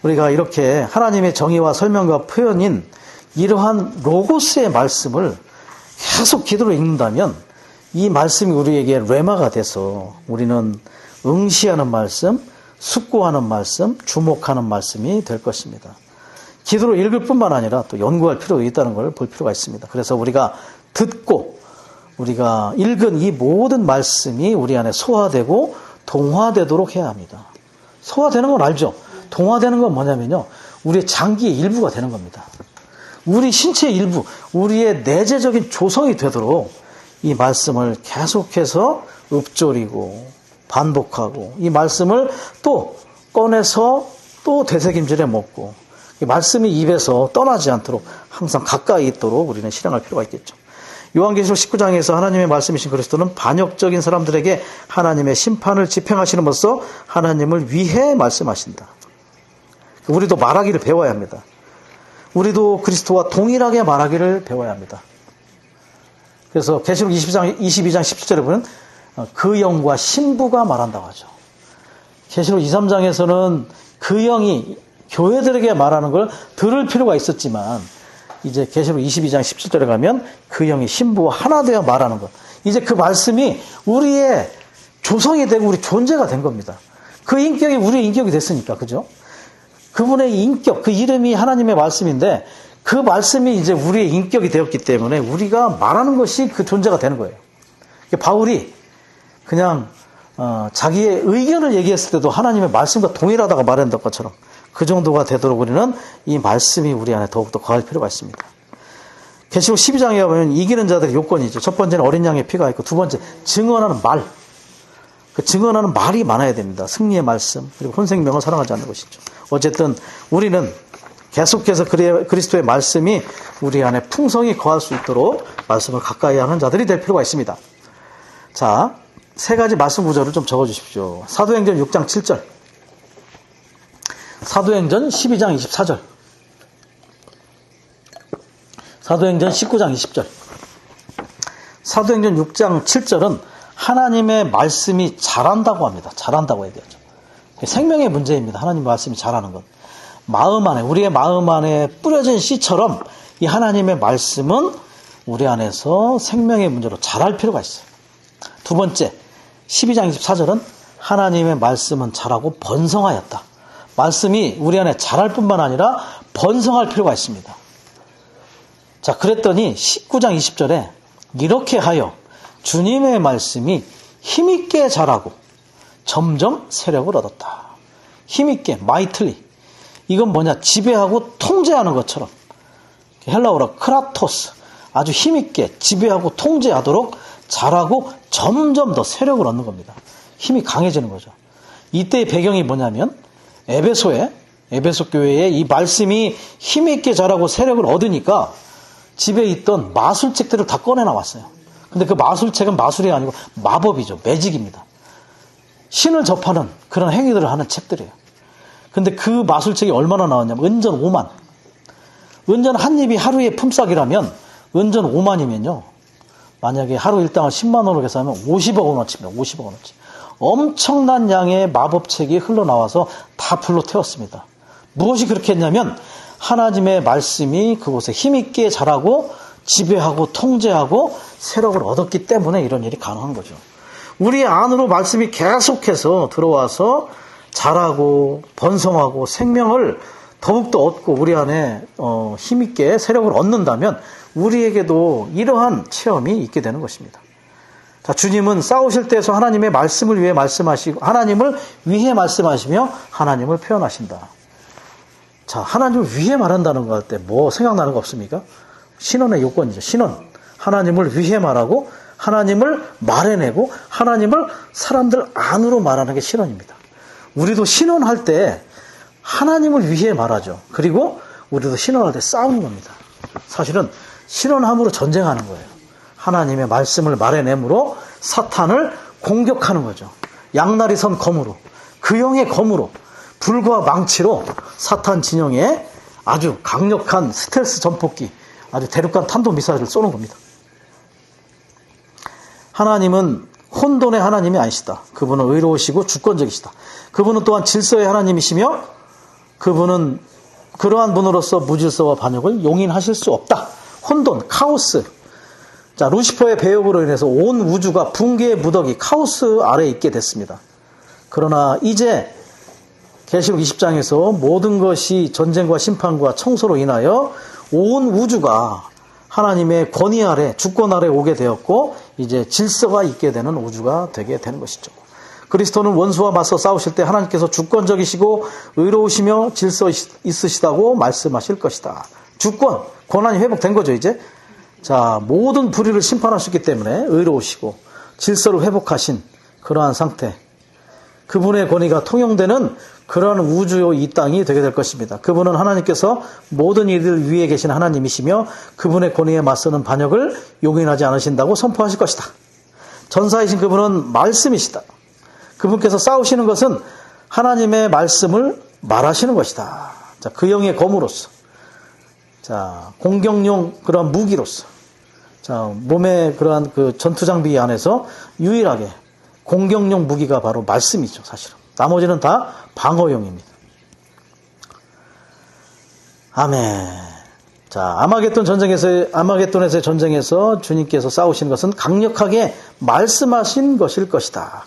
우리가 이렇게 하나님의 정의와 설명과 표현인 이러한 로고스의 말씀을 계속 기도로 읽는다면 이 말씀이 우리에게 레마가 돼서 우리는 응시하는 말씀, 숙고하는 말씀, 주목하는 말씀이 될 것입니다. 기도로 읽을 뿐만 아니라 또 연구할 필요가 있다는 걸 볼 필요가 있습니다. 그래서 우리가 듣고 우리가 읽은 이 모든 말씀이 우리 안에 소화되고 동화되도록 해야 합니다. 소화되는 건 알죠? 동화되는 건 뭐냐면요, 우리의 장기의 일부가 되는 겁니다. 우리 신체의 일부, 우리의 내재적인 조성이 되도록 이 말씀을 계속해서 읊조리고 반복하고 이 말씀을 또 꺼내서 또 되새김질해 먹고 이 말씀이 입에서 떠나지 않도록 항상 가까이 있도록 우리는 실행할 필요가 있겠죠. 요한계시록 19장에서 하나님의 말씀이신 그리스도는 반역적인 사람들에게 하나님의 심판을 집행하시는으로써 하나님을 위해 말씀하신다. 우리도 말하기를 배워야 합니다. 우리도 그리스도와 동일하게 말하기를 배워야 합니다. 그래서 계시록 22장 17절에 보면 그 영과 신부가 말한다고 하죠. 계시록 2, 3장에서는 그 영이 교회들에게 말하는 걸 들을 필요가 있었지만 이제 계시록 22장 17절에 가면 그 영이 신부와 하나 되어 말하는 것. 이제 그 말씀이 우리의 조성이 되고 우리 존재가 된 겁니다. 그 인격이 우리의 인격이 됐으니까, 그죠? 그분의 인격, 그 이름이 하나님의 말씀인데 그 말씀이 이제 우리의 인격이 되었기 때문에 우리가 말하는 것이 그 존재가 되는 거예요. 바울이 그냥 자기의 의견을 얘기했을 때도 하나님의 말씀과 동일하다고 말했던 것처럼 그 정도가 되도록 우리는 이 말씀이 우리 안에 더욱더 거할 필요가 있습니다. 계시록 12장에 보면 이기는 자들의 요건이죠. 첫 번째는 어린 양의 피가 있고, 두 번째 증언하는 말. 그 증언하는 말이 많아야 됩니다. 승리의 말씀, 그리고 혼생명을 사랑하지 않는 것이죠. 어쨌든 우리는 계속해서 그리스도의 말씀이 우리 안에 풍성히 거할 수 있도록 말씀을 가까이 하는 자들이 될 필요가 있습니다. 자, 세 가지 말씀 구절을 좀 적어주십시오. 사도행전 6장 7절, 사도행전 12장 24절, 사도행전 19장 20절. 사도행전 6장 7절은 하나님의 말씀이 자란다고 합니다. 자란다고 얘기하죠. 생명의 문제입니다. 하나님의 말씀이 자라는 것. 마음 안에, 우리의 마음 안에 뿌려진 씨처럼 이 하나님의 말씀은 우리 안에서 생명의 문제로 자랄 필요가 있어요. 두 번째, 12장 24절은 하나님의 말씀은 자라고 번성하였다. 말씀이 우리 안에 자랄 뿐만 아니라 번성할 필요가 있습니다. 자, 그랬더니 19장 20절에 이렇게 하여 주님의 말씀이 힘있게 자라고 점점 세력을 얻었다. 힘있게, mightily. 이건 뭐냐? 지배하고 통제하는 것처럼. 헬라어로 크라토스. 아주 힘있게 지배하고 통제하도록 자라고 점점 더 세력을 얻는 겁니다. 힘이 강해지는 거죠. 이때의 배경이 뭐냐면 에베소 교회에 이 말씀이 힘있게 자라고 세력을 얻으니까 집에 있던 마술책들을 다 꺼내 나왔어요. 근데 그 마술책은 마술이 아니고 마법이죠. 매직입니다. 신을 접하는 그런 행위들을 하는 책들이에요. 근데 그 마술책이 얼마나 나왔냐면 은전 5만. 은전 한 입이 하루의 품삯이라면 은전 5만이면요. 만약에 하루 일당을 10만 원으로 계산하면 50억 원어치입니다. 50억 원어치. 엄청난 양의 마법책이 흘러나와서 다 불로 태웠습니다. 무엇이 그렇게 했냐면 하나님의 말씀이 그곳에 힘있게 자라고 지배하고 통제하고 세력을 얻었기 때문에 이런 일이 가능한 거죠. 우리 안으로 말씀이 계속해서 들어와서 자라고 번성하고 생명을 더욱더 얻고 우리 안에 힘있게 세력을 얻는다면 우리에게도 이러한 체험이 있게 되는 것입니다. 자, 주님은 싸우실 때에서 하나님의 말씀을 위해 말씀하시고 하나님을 위해 말씀하시며 하나님을 표현하신다. 자, 하나님을 위해 말한다는 거 할 때 뭐 생각나는 거 없습니까? 신원의 요건이죠. 신원. 하나님을 위해 말하고 하나님을 말해내고 하나님을 사람들 안으로 말하는 게 신원입니다. 우리도 신원할 때 하나님을 위해 말하죠. 그리고 우리도 신원할 때 싸우는 겁니다. 사실은 신원함으로 전쟁하는 거예요. 하나님의 말씀을 말해내므로 사탄을 공격하는 거죠. 양날이 선 검으로, 그 영의 검으로, 불과 망치로 사탄 진영에 아주 강력한 스텔스 전폭기, 아주 대륙간 탄도미사일을 쏘는 겁니다. 하나님은 혼돈의 하나님이 아니시다. 그분은 의로우시고 주권적이시다. 그분은 또한 질서의 하나님이시며 그분은 그러한 분으로서 무질서와 반역을 용인하실 수 없다. 혼돈, 카오스. 자, 루시퍼의 배역으로 인해서 온 우주가 붕괴의 무더기, 카오스 아래에 있게 됐습니다. 그러나 이제 계시록 20장에서 모든 것이 전쟁과 심판과 청소로 인하여 온 우주가 하나님의 권위 아래, 주권 아래 오게 되었고 이제 질서가 있게 되는 우주가 되게 되는 것이죠. 그리스도는 원수와 맞서 싸우실 때 하나님께서 주권적이시고 의로우시며 질서 있으시다고 말씀하실 것이다. 주권, 권한이 회복된 거죠, 이제. 자, 모든 불의를 심판하셨기 때문에 의로우시고 질서를 회복하신 그러한 상태. 그분의 권위가 통용되는 그러한 우주요 이 땅이 되게 될 것입니다. 그분은 하나님께서 모든 일을 위에 계신 하나님이시며 그분의 권위에 맞서는 반역을 용인하지 않으신다고 선포하실 것이다. 전사이신 그분은 말씀이시다. 그분께서 싸우시는 것은 하나님의 말씀을 말하시는 것이다. 자, 그 영의 검으로서, 자, 공격용 그러한 무기로서, 자, 몸의 그러한 그 전투 장비 안에서 유일하게 공격용 무기가 바로 말씀이죠, 사실은. 나머지는 다 방어용입니다. 아멘. 자, 아마겟돈에서의 전쟁에서 주님께서 싸우신 것은 강력하게 말씀하신 것일 것이다.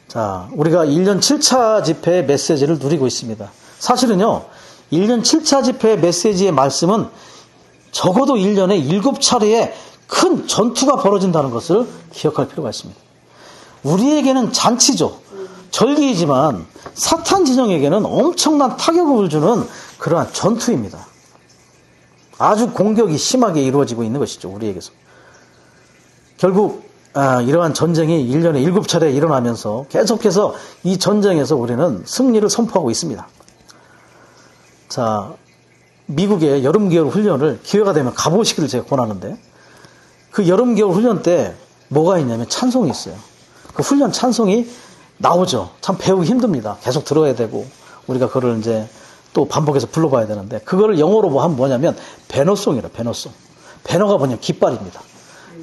자, 우리가 1년 7차 집회의 메시지를 누리고 있습니다. 사실은요, 1년 7차 집회의 메시지의 말씀은 적어도 1년에 7차례의 큰 전투가 벌어진다는 것을 기억할 필요가 있습니다. 우리에게는 잔치죠. 절기이지만 사탄 진영에게는 엄청난 타격을 주는 그러한 전투입니다. 아주 공격이 심하게 이루어지고 있는 것이죠. 우리에게서. 결국 이러한 전쟁이 1년에 7차례 일어나면서 계속해서 이 전쟁에서 우리는 승리를 선포하고 있습니다. 자, 미국의 여름겨울 훈련을 기회가 되면 가보시기를 제가 권하는데 그 여름겨울 훈련 때 뭐가 있냐면 찬송이 있어요. 그 훈련 찬송이 나오죠. 참 배우기 힘듭니다. 계속 들어야 되고 우리가 그걸 이제 또 반복해서 불러봐야 되는데 그거를 영어로 하면 뭐냐면 배너송이라 배너송. 배너가 뭐냐면 깃발입니다.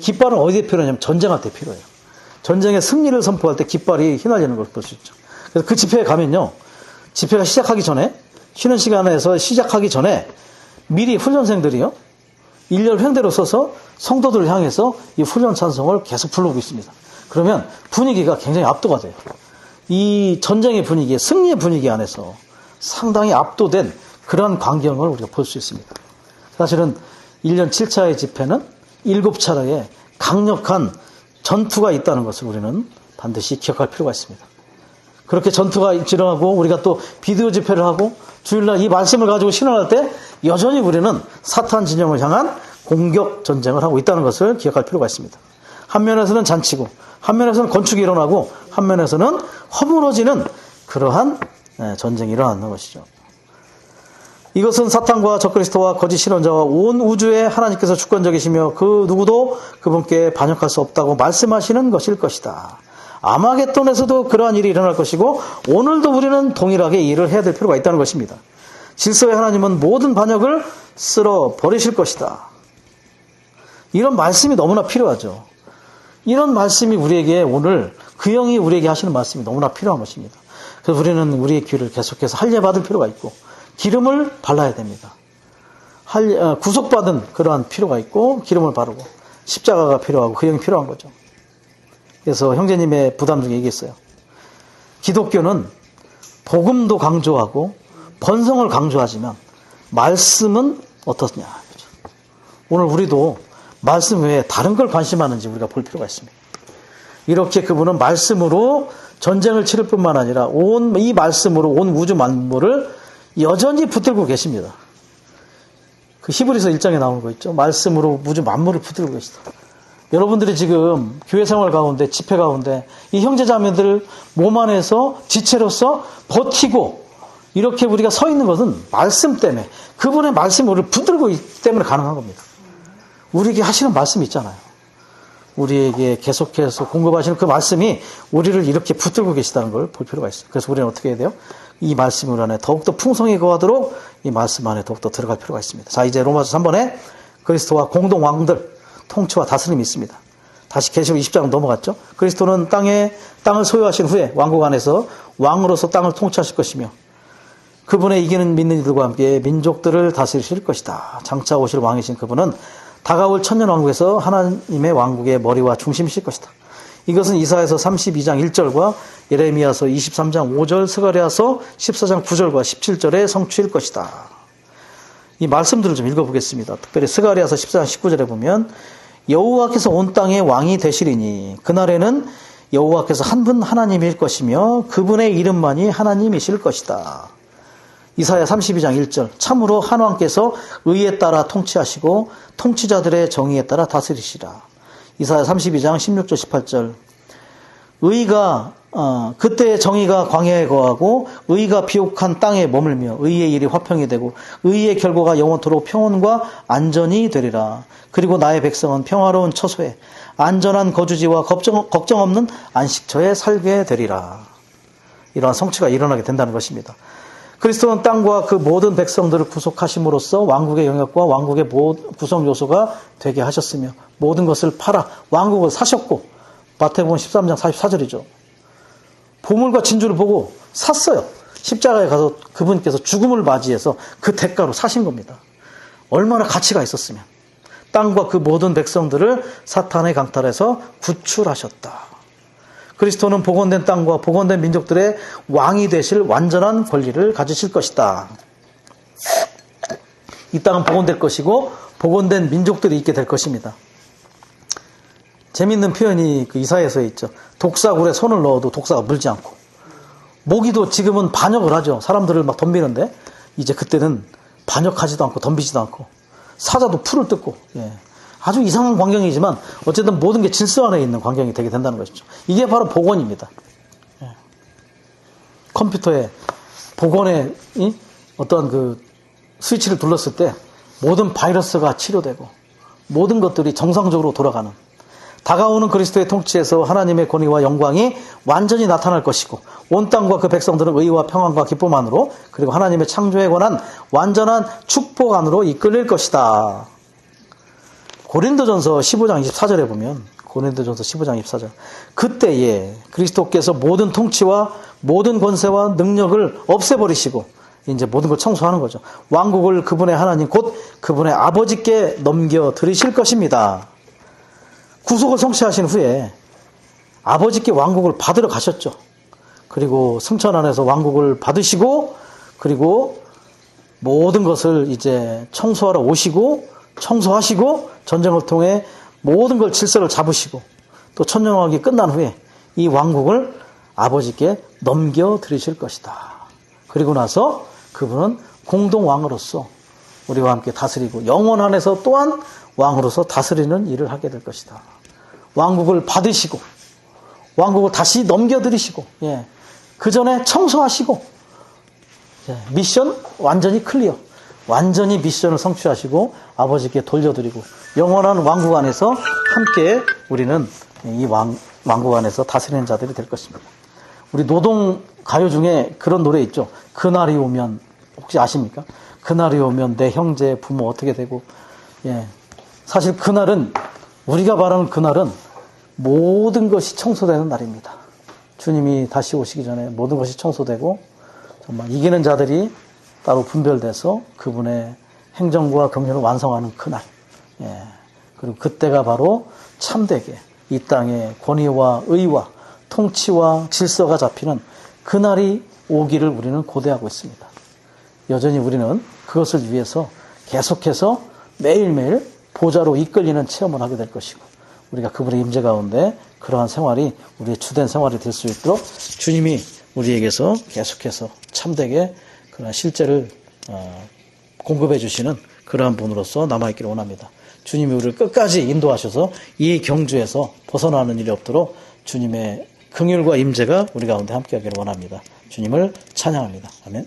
깃발은 어디에 필요하냐면 전쟁할 때 필요해요. 전쟁의 승리를 선포할 때 깃발이 휘날리는 걸 볼 수 있죠. 그래서 그 집회에 가면요. 집회가 시작하기 전에 쉬는 시간에서 시작하기 전에 미리 훈련생들이요. 일렬 횡대로 서서 성도들을 향해서 이 훈련 찬송을 계속 부르고 있습니다. 그러면 분위기가 굉장히 압도가 돼요. 이 전쟁의 분위기, 승리의 분위기 안에서 상당히 압도된 그런 광경을 우리가 볼 수 있습니다. 사실은 1년 7차의 집회는 7차례의 강력한 전투가 있다는 것을 우리는 반드시 기억할 필요가 있습니다. 그렇게 전투가 일어나고 우리가 또 비디오 집회를 하고 주일날 이 말씀을 가지고 신앙할 때 여전히 우리는 사탄 진영을 향한 공격 전쟁을 하고 있다는 것을 기억할 필요가 있습니다. 한 면에서는 잔치고 한 면에서는 건축이 일어나고 한 면에서는 허물어지는 그러한 전쟁이 일어나는 것이죠. 이것은 사탄과 적그리스도와 거짓 신론자와 온 우주에 하나님께서 주권적이시며 그 누구도 그분께 반역할 수 없다고 말씀하시는 것일 것이다. 아마겟돈에서도 그러한 일이 일어날 것이고 오늘도 우리는 동일하게 일을 해야 될 필요가 있다는 것입니다. 질서의 하나님은 모든 반역을 쓸어 버리실 것이다. 이런 말씀이 너무나 필요하죠. 이런 말씀이 우리에게 오늘 그 영이 우리에게 하시는 말씀이 너무나 필요한 것입니다. 그래서 우리는 우리의 귀를 계속해서 할례받을 필요가 있고 기름을 발라야 됩니다. 구속받은 그러한 필요가 있고 기름을 바르고 십자가가 필요하고 그 영이 필요한 거죠. 그래서 형제님의 부담 중에 얘기했어요. 기독교는 복음도 강조하고 번성을 강조하지만 말씀은 어떻냐. 오늘 우리도 말씀 외에 다른 걸 관심하는지 우리가 볼 필요가 있습니다. 이렇게 그분은 말씀으로 전쟁을 치를 뿐만 아니라 이 말씀으로 온 우주 만물을 여전히 붙들고 계십니다. 그 히브리서 1장에 나오는 거 있죠. 말씀으로 우주 만물을 붙들고 계시다. 여러분들이 지금 교회 생활 가운데 집회 가운데 이 형제자매들 몸 안에서 지체로서 버티고 이렇게 우리가 서 있는 것은 말씀 때문에 그분의 말씀을 우리를 붙들고 있기 때문에 가능한 겁니다. 우리에게 하시는 말씀이 있잖아요. 우리에게 계속해서 공급하시는 그 말씀이 우리를 이렇게 붙들고 계시다는 걸 볼 필요가 있어요. 그래서 우리는 어떻게 해야 돼요? 이 말씀 안에 더욱더 풍성히 거하도록 이 말씀 안에 더욱더 들어갈 필요가 있습니다. 자, 이제 로마서 3번에 그리스도와 공동 왕들, 통치와 다스림이 있습니다. 다시 계시록 20장 넘어갔죠. 그리스도는 땅을 소유하신 후에 왕국 안에서 왕으로서 땅을 통치하실 것이며 그분의 이기는 믿는 이들과 함께 민족들을 다스리실 것이다. 장차 오실 왕이신 그분은 다가올 천년왕국에서 하나님의 왕국의 머리와 중심이실 것이다. 이것은 이사야서 32장 1절과 예레미야서 23장 5절, 스가랴서 14장 9절과 17절의 성취일 것이다. 이 말씀들을 좀 읽어보겠습니다. 특별히 스가랴서 14장 19절에 보면 여호와께서 온 땅의 왕이 되시리니 그날에는 여호와께서 한 분 하나님일 것이며 그분의 이름만이 하나님이실 것이다. 이사야 32장 1절 참으로 한 왕께서 의에 따라 통치하시고 통치자들의 정의에 따라 다스리시라. 이사야 32장 16절 18절 의가 그때의 정의가 광야에 거하고 의가 비옥한 땅에 머물며 의의 일이 화평이 되고 의의 결과가 영원토록 평온과 안전이 되리라. 그리고 나의 백성은 평화로운 처소에 안전한 거주지와 걱정 없는 안식처에 살게 되리라. 이러한 성취가 일어나게 된다는 것입니다. 그리스도는 땅과 그 모든 백성들을 구속하심으로써 왕국의 영역과 왕국의 구성 요소가 되게 하셨으며 모든 것을 팔아 왕국을 사셨고 마태복음 13장 44절이죠. 보물과 진주를 보고 샀어요. 십자가에 가서 그분께서 죽음을 맞이해서 그 대가로 사신 겁니다. 얼마나 가치가 있었으면 땅과 그 모든 백성들을 사탄의 강탈에서 구출하셨다. 그리스도는 복원된 땅과 복원된 민족들의 왕이 되실 완전한 권리를 가지실 것이다. 이 땅은 복원될 것이고 복원된 민족들이 있게 될 것입니다. 재밌는 표현이 그 이사야서에 있죠. 독사굴에 손을 넣어도 독사가 물지 않고 모기도 지금은 반역을 하죠. 사람들을 막 덤비는데 이제 그때는 반역하지도 않고 덤비지도 않고 사자도 풀을 뜯고 아주 이상한 광경이지만 어쨌든 모든 게 질서 안에 있는 광경이 되게 된다는 것이죠. 이게 바로 복원입니다. 컴퓨터에 복원의 어떠한 그 스위치를 눌렀을 때 모든 바이러스가 치료되고 모든 것들이 정상적으로 돌아가는 다가오는 그리스도의 통치에서 하나님의 권위와 영광이 완전히 나타날 것이고 온 땅과 그 백성들은 의와 평안과 기쁨 안으로 그리고 하나님의 창조에 관한 완전한 축복 안으로 이끌릴 것이다. 고린도전서 15장 24절에 보면 고린도전서 15장 24절 그때에 그리스도께서 모든 통치와 모든 권세와 능력을 없애버리시고 이제 모든 걸 청소하는 거죠. 왕국을 그분의 하나님 곧 그분의 아버지께 넘겨드리실 것입니다. 구속을 성취하신 후에 아버지께 왕국을 받으러 가셨죠. 그리고 승천 안에서 왕국을 받으시고 그리고 모든 것을 이제 청소하러 오시고 청소하시고 전쟁을 통해 모든 걸 질서를 잡으시고 또 천년왕국이 끝난 후에 이 왕국을 아버지께 넘겨드리실 것이다. 그리고 나서 그분은 공동왕으로서 우리와 함께 다스리고 영원 안에서 또한 왕으로서 다스리는 일을 하게 될 것이다. 왕국을 받으시고 왕국을 다시 넘겨드리시고 그 전에 청소하시고 미션 완전히 클리어 완전히 미션을 성취하시고 아버지께 돌려드리고 영원한 왕국 안에서 함께 우리는 이 왕국 안에서 다스리는 자들이 될 것입니다. 우리 노동 가요 중에 그런 노래 있죠. 그날이 오면 혹시 아십니까? 그날이 오면 내 형제 부모 어떻게 되고 사실 그날은, 우리가 바라는 그날은 모든 것이 청소되는 날입니다. 주님이 다시 오시기 전에 모든 것이 청소되고 정말 이기는 자들이 따로 분별돼서 그분의 행정과 긍휼을 완성하는 그날. 예. 그리고 그때가 바로 참되게 이 땅의 권위와 의와 통치와 질서가 잡히는 그날이 오기를 우리는 고대하고 있습니다. 여전히 우리는 그것을 위해서 계속해서 매일매일 보좌로 이끌리는 체험을 하게 될 것이고, 우리가 그분의 임재 가운데 그러한 생활이 우리의 주된 생활이 될 수 있도록 주님이 우리에게서 계속해서 참되게 그런 실제를 공급해 주시는 그러한 분으로서 남아있기를 원합니다. 주님이 우리를 끝까지 인도하셔서 이 경주에서 벗어나는 일이 없도록 주님의 긍휼과 임재가 우리 가운데 함께하기를 원합니다. 주님을 찬양합니다. 아멘.